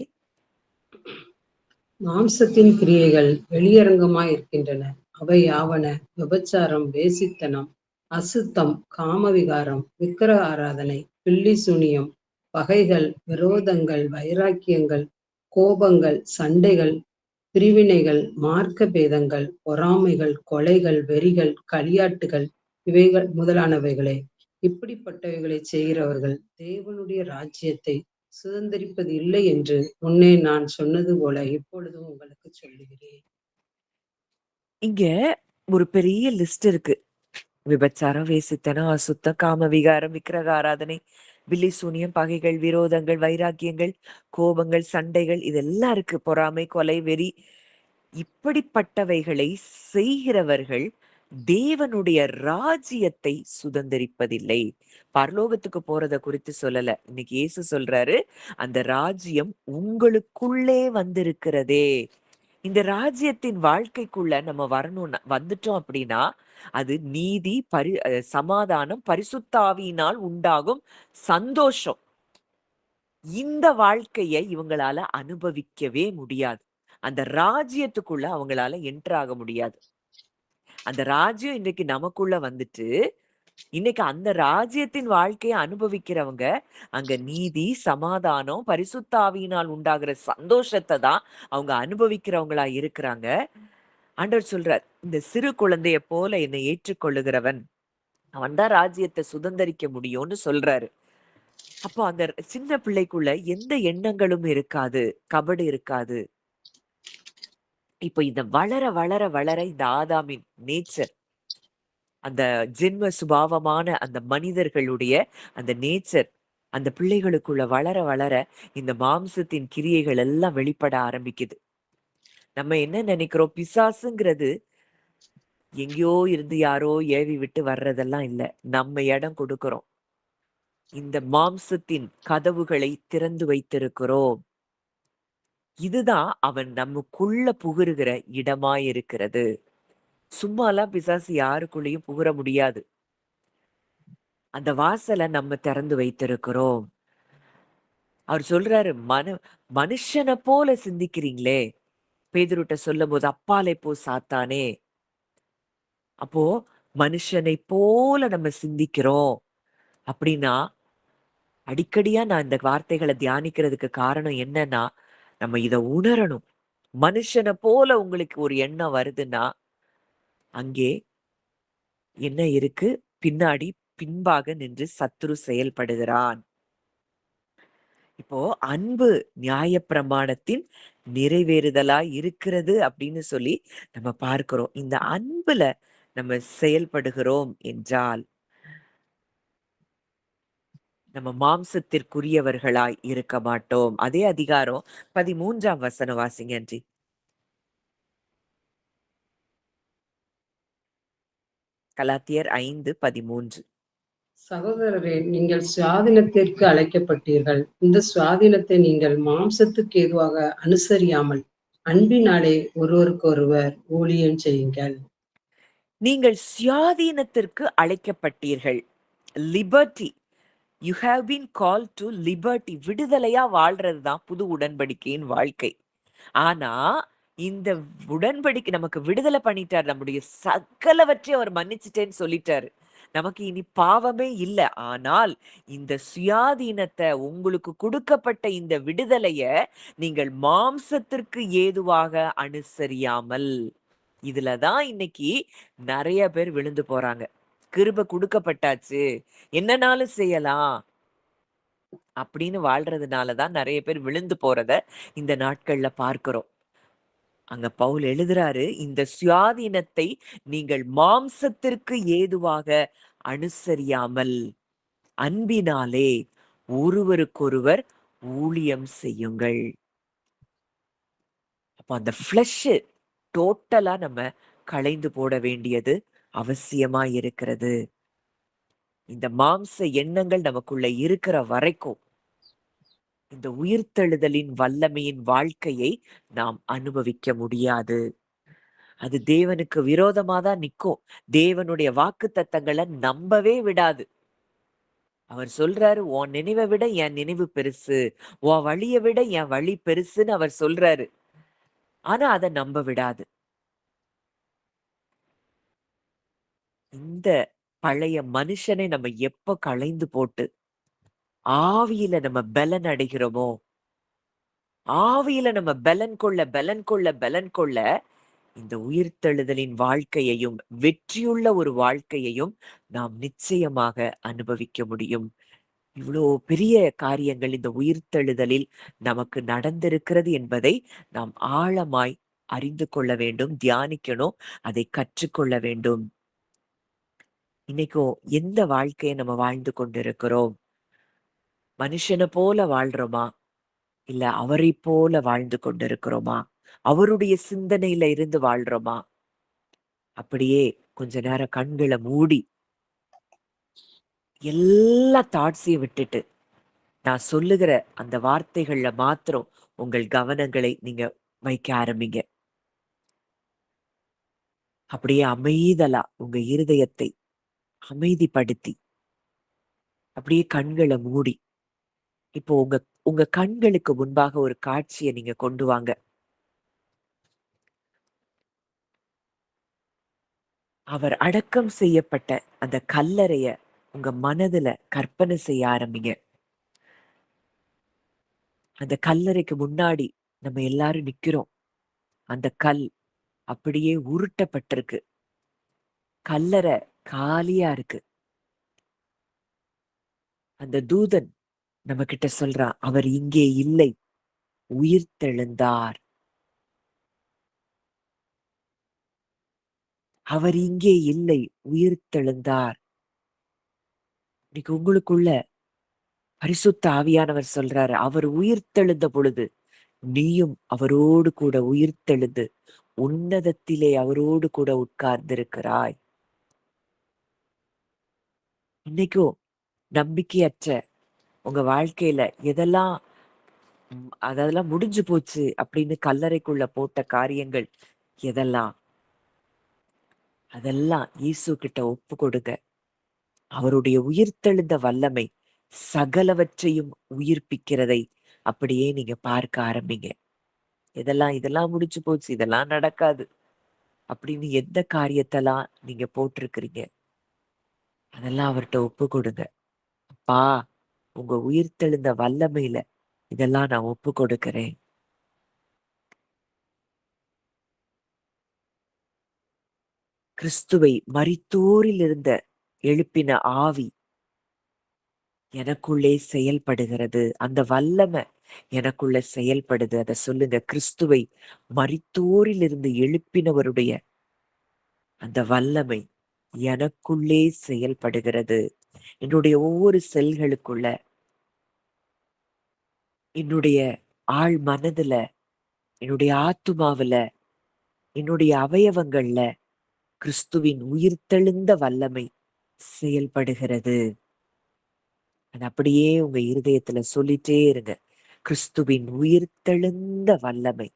மாம்சத்தின் கிரியைகள் வெளியரங்கமாய் இருக்கின்றன. அவை யாவன: விபச்சாரம், வேசித்தனம், அசுத்தம், காமவிகாரம், விக்கிரக ஆராதனை, பில்லி சூனியம், பகைகள், விரோதங்கள், வைராக்கியங்கள், கோபங்கள், சண்டைகள், பிரிவினைகள், மார்க்க பேதங்கள், பொறாமைகள், கொலைகள், வெறிகள், களியாட்டுகள், இவைகள் முதலானவைகளே. இப்படிப்பட்டவைகளைச் செய்கிறவர்கள் தேவனுடைய ராஜ்யத்தை சுதந்தரிப்பது இல்லை என்று முன்னே நான் சொன்னது போல இப்பொழுதும் உங்களுக்கு சொல்லுகிறேன். இங்க ஒரு பெரிய லிஸ்ட் இருக்கு. விபச்சாரம், வேசித்தனம், அசுத்தம், காம விகாரம், விக்கிரக ஆராதனை, பில்லி சூனியம், பகைகள், விரோதங்கள், வைராக்கியங்கள், கோபங்கள், சண்டைகள் இதெல்லாம் இருக்கு. பொறாமை, கொலை, வெறி இப்படிப்பட்டவைகளை செய்கிறவர்கள் தேவனுடைய ராஜ்யத்தை சுதந்தரிப்பதில்லை. பரலோகத்துக்கு போறத குறித்து சொல்லல. இன்னைக்கு இயேசு சொல்றாரு, அந்த ராஜ்யம் உங்களுக்குள்ளே வந்திருக்கிறதே. இந்த ராஜ்யத்தின் வாழ்க்கைக்குள்ள நம்ம வரணும்னா வந்துட்டோம் அப்படின்னா, அது நீதி, சமாதானம், பரிசுத்த ஆவியினால் உண்டாகும் சந்தோஷம். இந்த வாழ்க்கைய இவங்களால அனுபவிக்கவே முடியாது. அந்த ராஜ்யத்துக்குள்ள அவங்களால என்டர் ஆக முடியாது. அந்த ராஜ்யம் இன்றைக்கு நமக்குள்ள வந்துட்டு, இன்னைக்கு அந்த ராஜ்யத்தின் வாழ்க்கைய அனுபவிக்கிறவங்க, அங்க நீதி, சமாதானம், பரிசுத்த ஆவியினால் உண்டாகிற சந்தோஷத்த தான் அவங்க அனுபவிக்கிறவங்களா இருக்கிறாங்க. ஆண்டவர் சொல்றார், இந்த சிறு குழந்தைய போல என்னை ஏற்றுக்கொள்ளுகிறவன், அவன் தான் ராஜ்யத்த சுதந்தரிக்க முடியும்னு சொல்றாரு. அப்போ அந்த சின்ன பிள்ளைக்குள்ள எந்த எண்ணங்களும் இருக்காது. கபடு இருக்காது. இப்போ இத வளர, வளர, வளர இந்த ஆதாமின் நேச்சர், அந்த ஜென்ம சுபாவமான அந்த மனிதர்களுடைய அந்த நேச்சர், அந்த பிள்ளைகளுக்குள்ள வளர, வளர இந்த மாம்சத்தின் கிரியைகள் எல்லாம் வெளிப்பட ஆரம்பிக்குது. நம்ம என்ன நெனைக்கிறோம்? பிசாசுங்கிறது எங்கேயோ இருந்து யாரோ ஏவி விட்டு வர்றதெல்லாம் இல்ல. நம்ம இடம் கொடுக்கிறோம். இந்த மாம்சத்தின் கதவுகளை திறந்து வைத்திருக்கிறோம். இதுதான் அவன் நமக்குள்ள புகுருகிற இடமாயிருக்கிறது. சும்மாலாம் பிசாசு யாருக்குள்ளயும் புகுற முடியாது. அந்த வாசல நம்ம திறந்து வைத்திருக்கிறோம். அவர் சொல்றாரு, மனுஷன போல சிந்திக்கிறீங்களே. பேதுருட்ட சொல்லும்போது, அப்பாலே போ சாத்தானே. அப்போ மனுஷனை போல நம்ம சிந்திக்கிறோம் அப்படின்னா, அடிக்கடியா நான் இந்த வார்த்தைகள தியானிக்கிறதுக்கு காரணம் என்னன்னா, நம்ம இத உணரணும். மனுஷன போல உங்களுக்கு ஒரு எண்ணம் வருதுன்னா, அங்கே என்ன இருக்கு? பின்னாடி பின்பாக நின்று சத்துரு செயல்படுகிறான். இப்போ அன்பு நியாயப்பிரமாணத்தின் நிறைவேறுதலாய் இருக்கிறது அப்படின்னு சொல்லி நம்ம பார்க்கிறோம். இந்த அன்புல நம்ம செயல்படுகிறோம் என்றால், நம்ம மாம்சத்திற்குரியவர்களாய் இருக்க மாட்டோம். அதே அதிகாரம் 13ஆம் வசனம் வாசிங்க ஆன்ட்டி. கலாத்தியர் 5:13. சகோதரரே, நீங்கள் சுவாதீனத்திற்கு அழைக்கப்பட்டீர்கள். இந்த சுவாதீனத்தை நீங்கள் மாம்சத்துக்கு ஏதுவாக அனுசரியாமல் அன்பினாலே ஒருவருக்கொருவர் ஊழியம் செய்யுங்கள். நீங்கள் சுயாதீனத்திற்கு அழைக்கப்பட்டீர்கள். Liberty. You have been called to liberty. விடுதலையா வாழ்றது தான் புது உடன்படிக்கையின் வாழ்க்கை. ஆனா, இந்த உடன்படிக்கை நமக்கு விடுதலை பண்ணிட்டார். நம்முடைய சகலவற்றையும் அவர் மன்னிச்சுட்டேன்னு சொல்லிட்டாரு. நமக்கு இனி பாவமே இல்ல. ஆனால் இந்த சுயாதீனத்த உங்களுக்கு குடுக்கப்பட்ட இந்த விடுதலைய நீங்கள் மாம்சத்திற்கு ஏதுவாக அனுசரியாமல் இதுல தான் இன்னைக்கு நெறைய பேர் விழுந்து போறாங்க. கிருப குடுக்கப்பட்டாச்சு. என்னனாலும் செய்யலாம். அப்படின்னு வாழ்றதுனால தான் நெறைய பேர் விழுந்து போறத இந்த நாட்கள்ல பார்க்கிறோம். அங்க பவுல் எழுதுறாரு, இந்த சுயாதீனத்தை நீங்கள் மாம்சத்திற்கு ஏதுவாக அனுசரியாமல், அன்பினாலே ஒருவருக்கொருவர் ஊழியம் செய்யுங்கள். அப்ப அந்த ஃப்ளஷ் டோட்டலா நம்ம களைந்து போட வேண்டியது அவசியமா இருக்கிறது. இந்த மாம்ச எண்ணங்கள் நமக்குள்ள இருக்கிற வரைக்கும், இந்த உயிர்த்தெழுதலின் வல்லமையின் வாழ்க்கையை நாம் அனுபவிக்க முடியாது. அது தேவனுக்கு விரோதமா தான் நிக்கும். தேவனுடைய வாக்குத்தத்தங்கள நம்பவே விடாது. அவர் சொல்றாரு, "உன் நினைவ விட என் நினைவு பெருசு. உன் வழிய விட என் வழி பெருசுன்னு" அவர் சொல்றாரு. ஆனா அத நம்ப விடாது. இந்த பழைய மனுஷனை நம்ம எப்ப களைந்து போட்டு, ஆவியில நம்ம பெலன் அடைகிறோமோ, ஆவியில நம்ம பெலன் கொள்ள, பெலன் கொள்ள, பெலன் கொள்ள, இந்த உயிர்த்தெழுதலின் வாழ்க்கையையும், வெற்றியுள்ள ஒரு வாழ்க்கையையும் நாம் நிச்சயமாக அனுபவிக்க முடியும். இவ்ளோ பெரிய காரியங்கள் இந்த உயிர்த்தெழுதலில் நமக்கு நடந்திருக்கிறது என்பதை நாம் ஆழமாய் அறிந்து கொள்ள வேண்டும், தியானிக்கணும், அதை கற்றுக்கொள்ள வேண்டும். இன்னைக்கும் எந்த வாழ்க்கைய நம்ம வாழ்ந்து கொண்டிருக்கிறோம்? மனுஷன போல வாழ்றோமா? இல்ல அவரைப் போல வாழ்ந்து கொண்டிருக்கிறோமா? அவருடைய சிந்தனையில இருந்து வாழ்றோமா? அப்படியே கொஞ்ச நேரம் கண்கள மூடி, எல்லா தாட்ஸையும் விட்டுட்டு, நான் சொல்லுகிற அந்த வார்த்தைகள்ல மாத்திரம் உங்கள் கவனங்களை நீங்க வைக்க ஆரம்பிங்க. அப்படியே அமைதலா உங்க இருதயத்தை அமைதிப்படுத்தி, அப்படியே கண்கள மூடி, இப்போ உங்க உங்க கண்களுக்கு முன்பாக ஒரு காட்சிய நீங்க கொண்டு வாங்க. அவர் அடக்கம் செய்யப்பட்ட அந்த கல்லறைய உங்க மனதுல கற்பனை செய்ய ஆரம்பிங்க. அந்த கல்லறைக்கு முன்னாடி நம்ம எல்லாரும் நிக்கிறோம். அந்த கல் அப்படியே உருட்டப்பட்டிருக்கு. கல்லறை காலியா இருக்கு. அந்த தூதன் நம்மகிட்ட சொல்றான், அவர் இங்கே இல்லை, உயிர்த்தெழுந்தார். அவர் இங்கே இல்லை, உயிர்த்தெழுந்தார். இன்னைக்கு உங்களுக்குள்ள பரிசுத்த ஆவியானவர் சொல்றாரு, அவர் உயிர்த்தெழுந்த பொழுது நீயும் அவரோடு கூட உயிர்த்தெழுந்து உன்னதத்திலே அவரோடு கூட உட்கார்ந்திருக்கிறாய். இன்னைக்கும் நம்பிக்கையற்ற உங்க வாழ்க்கையில எதெல்லாம் அதெல்லாம் முடிஞ்சு போச்சு அப்படின்னு கல்லறைக்குள்ள போட்ட காரியங்கள் எதெல்லாம் அதெல்லாம் இயேசு கிட்ட ஒப்பு கொடுங்க. அவருடைய உயிர்த்தெழுந்த வல்லமை சகலவற்றையும் உயிர்ப்பிக்கிறதை அப்படியே நீங்க பார்க்க ஆரம்பிங்க. இதெல்லாம் முடிஞ்சு போச்சு, இதெல்லாம் நடக்காது அப்படின்னு எந்த காரியத்தெல்லாம் நீங்க போட்டிருக்கிறீங்க, அதெல்லாம் அவர்ட்ட ஒப்பு கொடுங்க. அப்பா, உங்க உயிர்த்தெழுந்த வல்லமையில இதெல்லாம் நான் ஒப்பு கொடுக்கிறேன். கிறிஸ்துவை மரித்தோரில் இருந்த எழுப்பின ஆவி எனக்குள்ளே செயல்படுகிறது. அந்த வல்லமை எனக்குள்ள செயல்படுது. அத சொல்லுங்க. கிறிஸ்துவை மரித்தோரிலிருந்து எழுப்பினவருடைய அந்த வல்லமை எனக்குள்ளே செயல்படுகிறது. என்னுடைய ஒவ்வொரு செல்களுக்குள்ள, என்னுடைய ஆழ் மனதுல, என்னுடைய ஆத்துமாவுல, என்னுடைய அவயவங்கள்ல கிறிஸ்துவின் உயிர்த்தெழுந்த வல்லமை செயல்படுகிறது. அது அப்படியே உங்க இருதயத்துல சொல்லிட்டே இருங்க. கிறிஸ்துவின் உயிர்த்தெழுந்த வல்லமை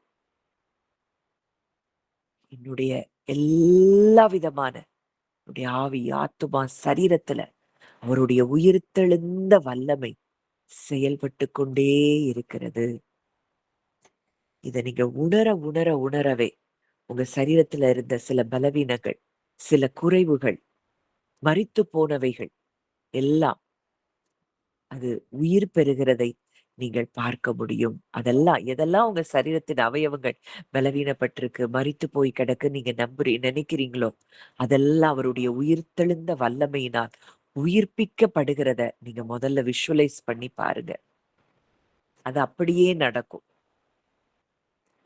என்னுடைய எல்லா விதமான என்னுடைய ஆவி, ஆத்துமா, சரீரத்துல அவருடைய உயிர்த்தெழுந்த வல்லமை செயல்பட்டு கொண்டே இருக்கிறது. இத நீங்க உணரவே உங்க சரீரத்துல இருந்த சில பலவீனங்கள், சில குறைவுகள் மரித்து போனவைகள் எல்லாம் அது உயிர் பெறுகிறதை நீங்கள் பார்க்க முடியும். அதெல்லாம் எதெல்லாம் உங்க சரீரத்தின் அவயவங்கள் பலவீனப்பட்டிருக்கு, மரித்து போய் கிடக்கு நீங்க நினைக்கிறீங்களோ, அதெல்லாம் அவருடைய உயிர்த்தெழுந்த வல்லமையினால் உயிர்ப்பிக்கப்படுகிறத நீங்க முதல்ல விஷுவலைஸ் பண்ணி பாருங்க. அது அப்படியே நடக்கும்.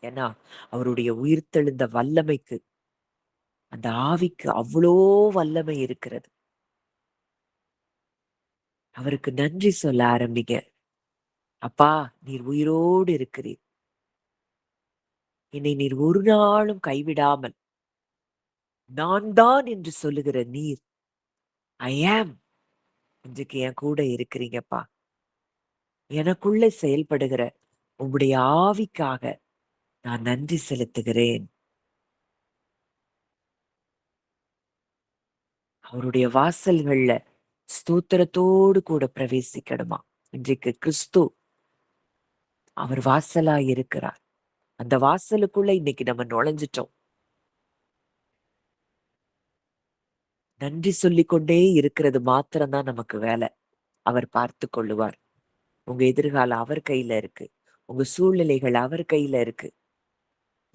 ஏன்னா, அவருடைய உயிர்த்தெழுந்த வல்லமைக்கு, அந்த ஆவிக்கு அவ்ளோ வல்லமை இருக்கிறது. அவருக்கு நன்றி சொல்ல ஆரம்பிங்க. அப்பா, நீர் உயிரோடு இருக்கிறீர். என்னை நீர் ஒரு நாளும் கைவிடாமல், நான் தான் என்று சொல்லுகிற நீர், ஐ ஆம் இன்றைக்கு என் கூட இருக்கிறீங்கப்பா. எனக்குள்ள செயல்படுகிற உம்முடைய ஆவிக்காக நான் நன்றி செலுத்துகிறேன். அவருடைய வாசல்கள்ல ஸ்தோத்திரத்தோடு கூட பிரவேசிக்கணுமா. இன்றைக்கு கிறிஸ்து அவர் வாசலாய் இருக்கிறார். அந்த வாசலுக்குள்ள இன்னைக்கு நம்ம நுழைஞ்சிட்டோம். நன்றி சொல்லிக்கொண்டே இருக்கிறது மாத்திரம்தான் நமக்கு வேலை. அவர் பார்த்து கொள்ளுவார். உங்க எதிர்காலம் அவர் கையில இருக்கு. உங்க சூழ்நிலைகள் அவர் கையில இருக்கு.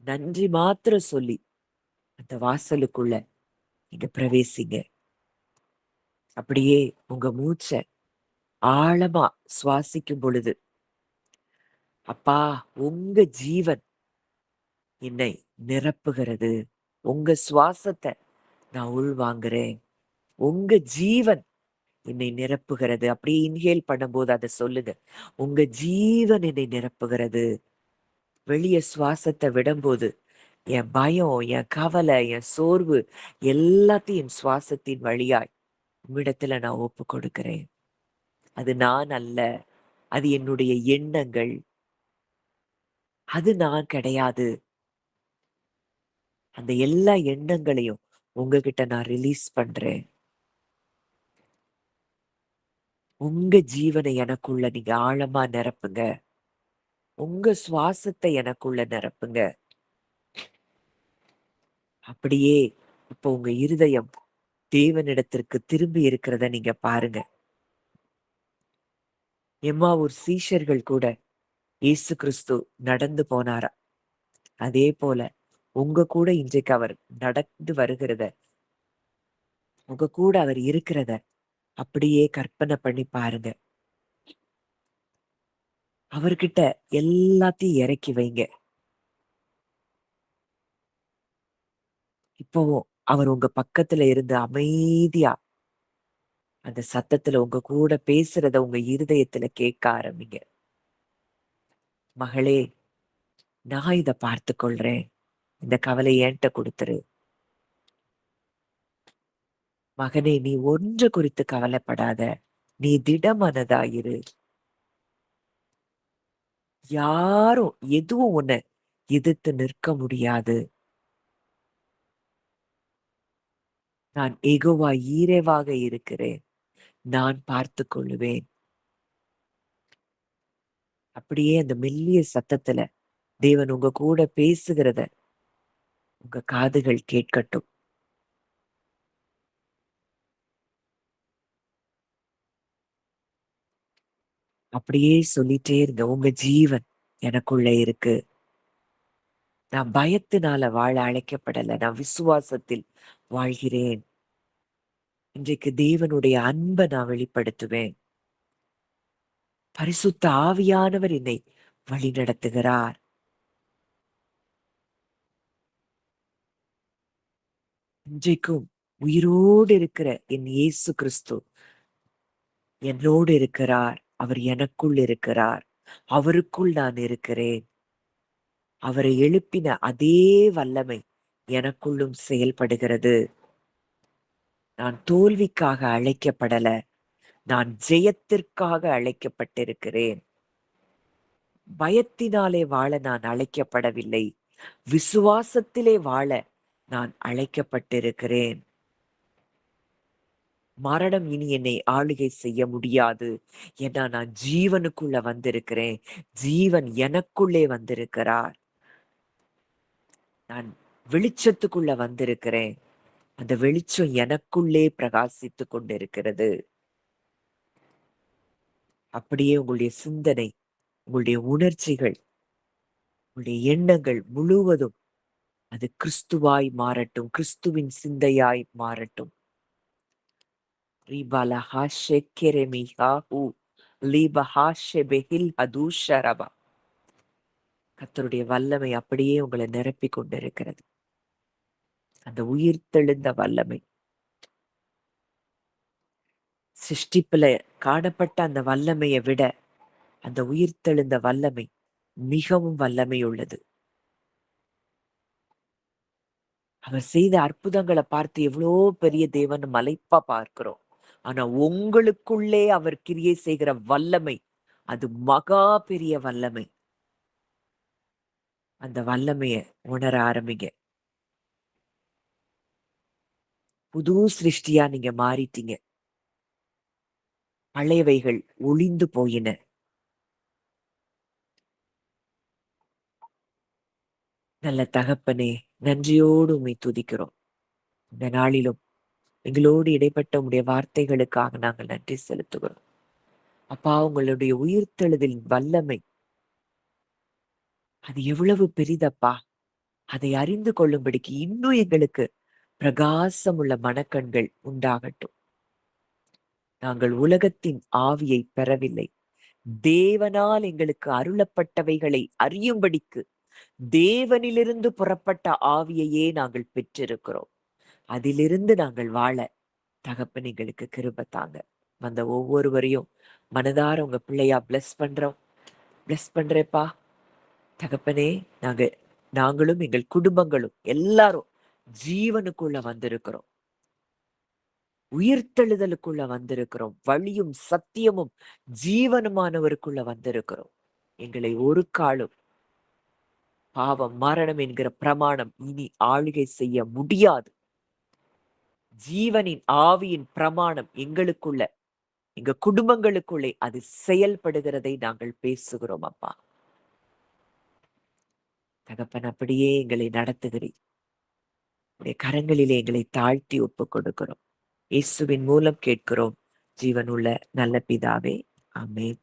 நன்றி மாத்திரம் சொல்லி அந்த வாசலுக்குள்ள நீங்க பிரவேசிங்க. அப்படியே உங்க மூச்ச ஆழமா சுவாசிக்கும் பொழுது, அப்பா, உங்க ஜீவன் என்னை நிரப்புகிறது. உங்க சுவாசத்தை நான் உள்வாங்குறேன். உங்க ஜீவன் என்னை நிரப்புகிறது. அப்படியே இன்ஹேல் பண்ணும்போது அதை சொல்லுங்க. உங்க ஜீவன் என்னை நிரப்புகிறது. வெளிய சுவாசத்தை விடும்போது என் பயம், என் கவலை, என் சோர்வு எல்லாத்தையும் என் சுவாசத்தின் வழியாய் உம்மிடத்துல நான் ஒப்பு கொடுக்கிறேன். அது நான் அல்ல. அது என்னுடைய எண்ணங்கள். அது நான் கிடையாது. அந்த எல்லா எண்ணங்களையும் உங்ககிட்ட நான் ரிலீஸ் பண்றேன். உங்க ஜீவனை எனக்குள்ள நீங்க ஆழமா நிரப்புங்க. உங்க சுவாசத்தை எனக்குள்ள நிரப்புங்க. அப்படியே இப்போ உங்க இருதயம் தேவனிடத்திற்கு திரும்பி இருக்கிறத நீங்க பாருங்க. எம்மாவூர் சீஷர்கள் கூட இயேசு கிறிஸ்து நடந்து போனாரா, அதே போல உங்க கூட இன்றைக்கு அவர் நடந்து வருகிறத, உங்க கூட அவர் இருக்கிறத அப்படியே கற்பனை பண்ணி பாருங்க. அவர்கிட்ட எல்லாத்தையும் இறக்கி வைங்க. இப்பவும் அவர் உங்க பக்கத்துல இருந்து அமைதியா அந்த சத்தத்துல உங்க கூட பேசுறத உங்க இருதயத்துல கேட்க ஆரம்பிங்க. மகளே, நான் இத பார்த்து கொள்றேன். இந்த கவலைய என்ட்ட குடுத்துரு. மகனே, நீ ஒன்று குறித்து கவலைப்படாத. நீ திடமனதாயிரு. யாரும் எதுவும் உன்னை எதிர்த்து நிற்க முடியாது. நான் யெகோவா ஈரேவாக இருக்கிறேன். நான் பார்த்துக் கொள்ளுவேன். அப்படியே அந்த மெல்லிய சத்தத்துல தேவன் உங்க கூட பேசுகிறத உங்க காதுகள் கேட்கட்டும். அப்படியே சொல்லிட்டே இருங்க. உங்க ஜீவன் எனக்குள்ள இருக்கு. நான் பயத்தினால வாழ அழைக்கப்படல. நான் விசுவாசத்தில் வாழ்கிறேன். இன்றைக்கு தேவனுடைய அன்பை நான் வெளிப்படுத்துவேன். பரிசுத்த ஆவியானவர் என்னை வழி நடத்துகிறார். இன்றைக்கும் உயிரோடு இருக்கிற என் இயேசு கிறிஸ்து என்னோடு இருக்கிறார். அவர் எனக்குள் இருக்கிறார். அவருக்குள் நான் இருக்கிறேன். அவரை எழுப்பின அதே வல்லமை எனக்குள்ளும் செயல்படுகிறது. நான் தோல்விக்காக அழைக்கப்படல. நான் ஜெயத்திற்காக அழைக்கப்பட்டிருக்கிறேன். பயத்தினாலே வாழ நான் அழைக்கப்படவில்லை. விசுவாசத்திலே வாழ நான் அழைக்கப்பட்டிருக்கிறேன். மரணம் இனி என்னை ஆளுகை செய்ய முடியாது. ஏன்னா நான் ஜீவனுக்குள்ள வந்திருக்கிறேன். ஜீவன் எனக்குள்ளே வந்திருக்கிறார். நான் வெளிச்சத்துக்குள்ள வந்திருக்கிறேன். அந்த வெளிச்சம் எனக்குள்ளே பிரகாசித்துக் கொண்டிருக்கிறது. அப்படியே உங்களுடைய சிந்தனை, உங்களுடைய உணர்ச்சிகள், உங்களுடைய எண்ணங்கள் முழுவதும் அது கிறிஸ்துவாய் மாறட்டும். கிறிஸ்துவின் சிந்தையாய் மாறட்டும். ரிபலஹாஷெ கெரெமிஹாஹு லீபஹாஷெ பெஹில் ஹதூஷரபா. கர்த்தருடைய வல்லமை அப்படியே உங்களை நிரப்பிக் கொண்டிருக்கிறது. அந்த உயிர்த்தெழுந்த வல்லமை, சிருஷ்டிப்புல காணப்பட்ட அந்த வல்லமையை விட அந்த உயிர்த்தெழுந்த வல்லமை மிகவும் வல்லமை உள்ளது. அவர் செய்த அற்புதங்களை பார்த்து எவ்வளோ பெரிய தேவன் மலைப்பா பார்க்கிறோம். ஆனா உங்களுக்குள்ளே அவர் கிரியை செய்கிற வல்லமை அது மகா பெரிய வல்லமை. அந்த வல்லமைய உணர ஆரம்பிங்க. புது சிருஷ்டியா நீங்க மாறிட்டீங்க. பழையவைகள் ஒளிந்து போயின. நல்ல தகப்பனே, நன்றியோடு உம்மை துதிக்கிறோம். இந்த நாளிலும் எங்களோடு இடைப்பட்ட உம்முடைய வார்த்தைகளுக்காக நாங்கள் நன்றி செலுத்துகிறோம். அப்பா, உங்களுடைய உயிர்த்தெழுதலின் வல்லமை அது எவ்வளவு பெரிதப்பா! அதை அறிந்து கொள்ளும்படிக்கு இன்னும் எங்களுக்கு பிரகாசம் உள்ள மனக்கண்கள் உண்டாகட்டும். நாங்கள் உலகத்தின் ஆவியை பெறவில்லை. தேவனால் எங்களுக்கு அருளப்பட்டவைகளை அறியும்படிக்கு தேவனிலிருந்து புறப்பட்ட ஆவியையே நாங்கள் பெற்றிருக்கிறோம். அதிலிருந்து நாங்கள் வாழ தகப்பன் எங்களுக்கு கிருபை தாங்க. வந்த ஒவ்வொருவரையும் மனதார உங்க பிள்ளையா பிளஸ் பண்றேப்பா. தகப்பனே, நாங்களும் எங்கள் குடும்பங்களும் எல்லாரும் ஜீவனுக்குள்ள வந்திருக்கிறோம். உயிர்த்தெழுதலுக்குள்ள வந்திருக்கிறோம். வழியும் சத்தியமும் ஜீவனுமானவருக்குள்ள வந்திருக்கிறோம். எங்களை ஒரு காலும் பாவம், மரணம் என்கிற பிரமாணம் இனி ஆளுகை செய்ய முடியாது. ஜீவனின் ஆவியின் பிரமாணம் எங்களுக்குள்ள, எங்க குடும்பங்களுக்குள்ளே அது செயல்படுகிறதை நாங்கள் பேசுகிறோம் அப்பா. தகப்பன், அப்படியே எங்களை நடத்துகிறீர். உடைய கரங்களிலே எங்களை தாழ்த்தி ஒப்புக் கொடுக்கிறோம். இயேசுவின் மூலம் கேட்கிறோம் ஜீவனுள்ள நல்ல பிதாவே. ஆமென்.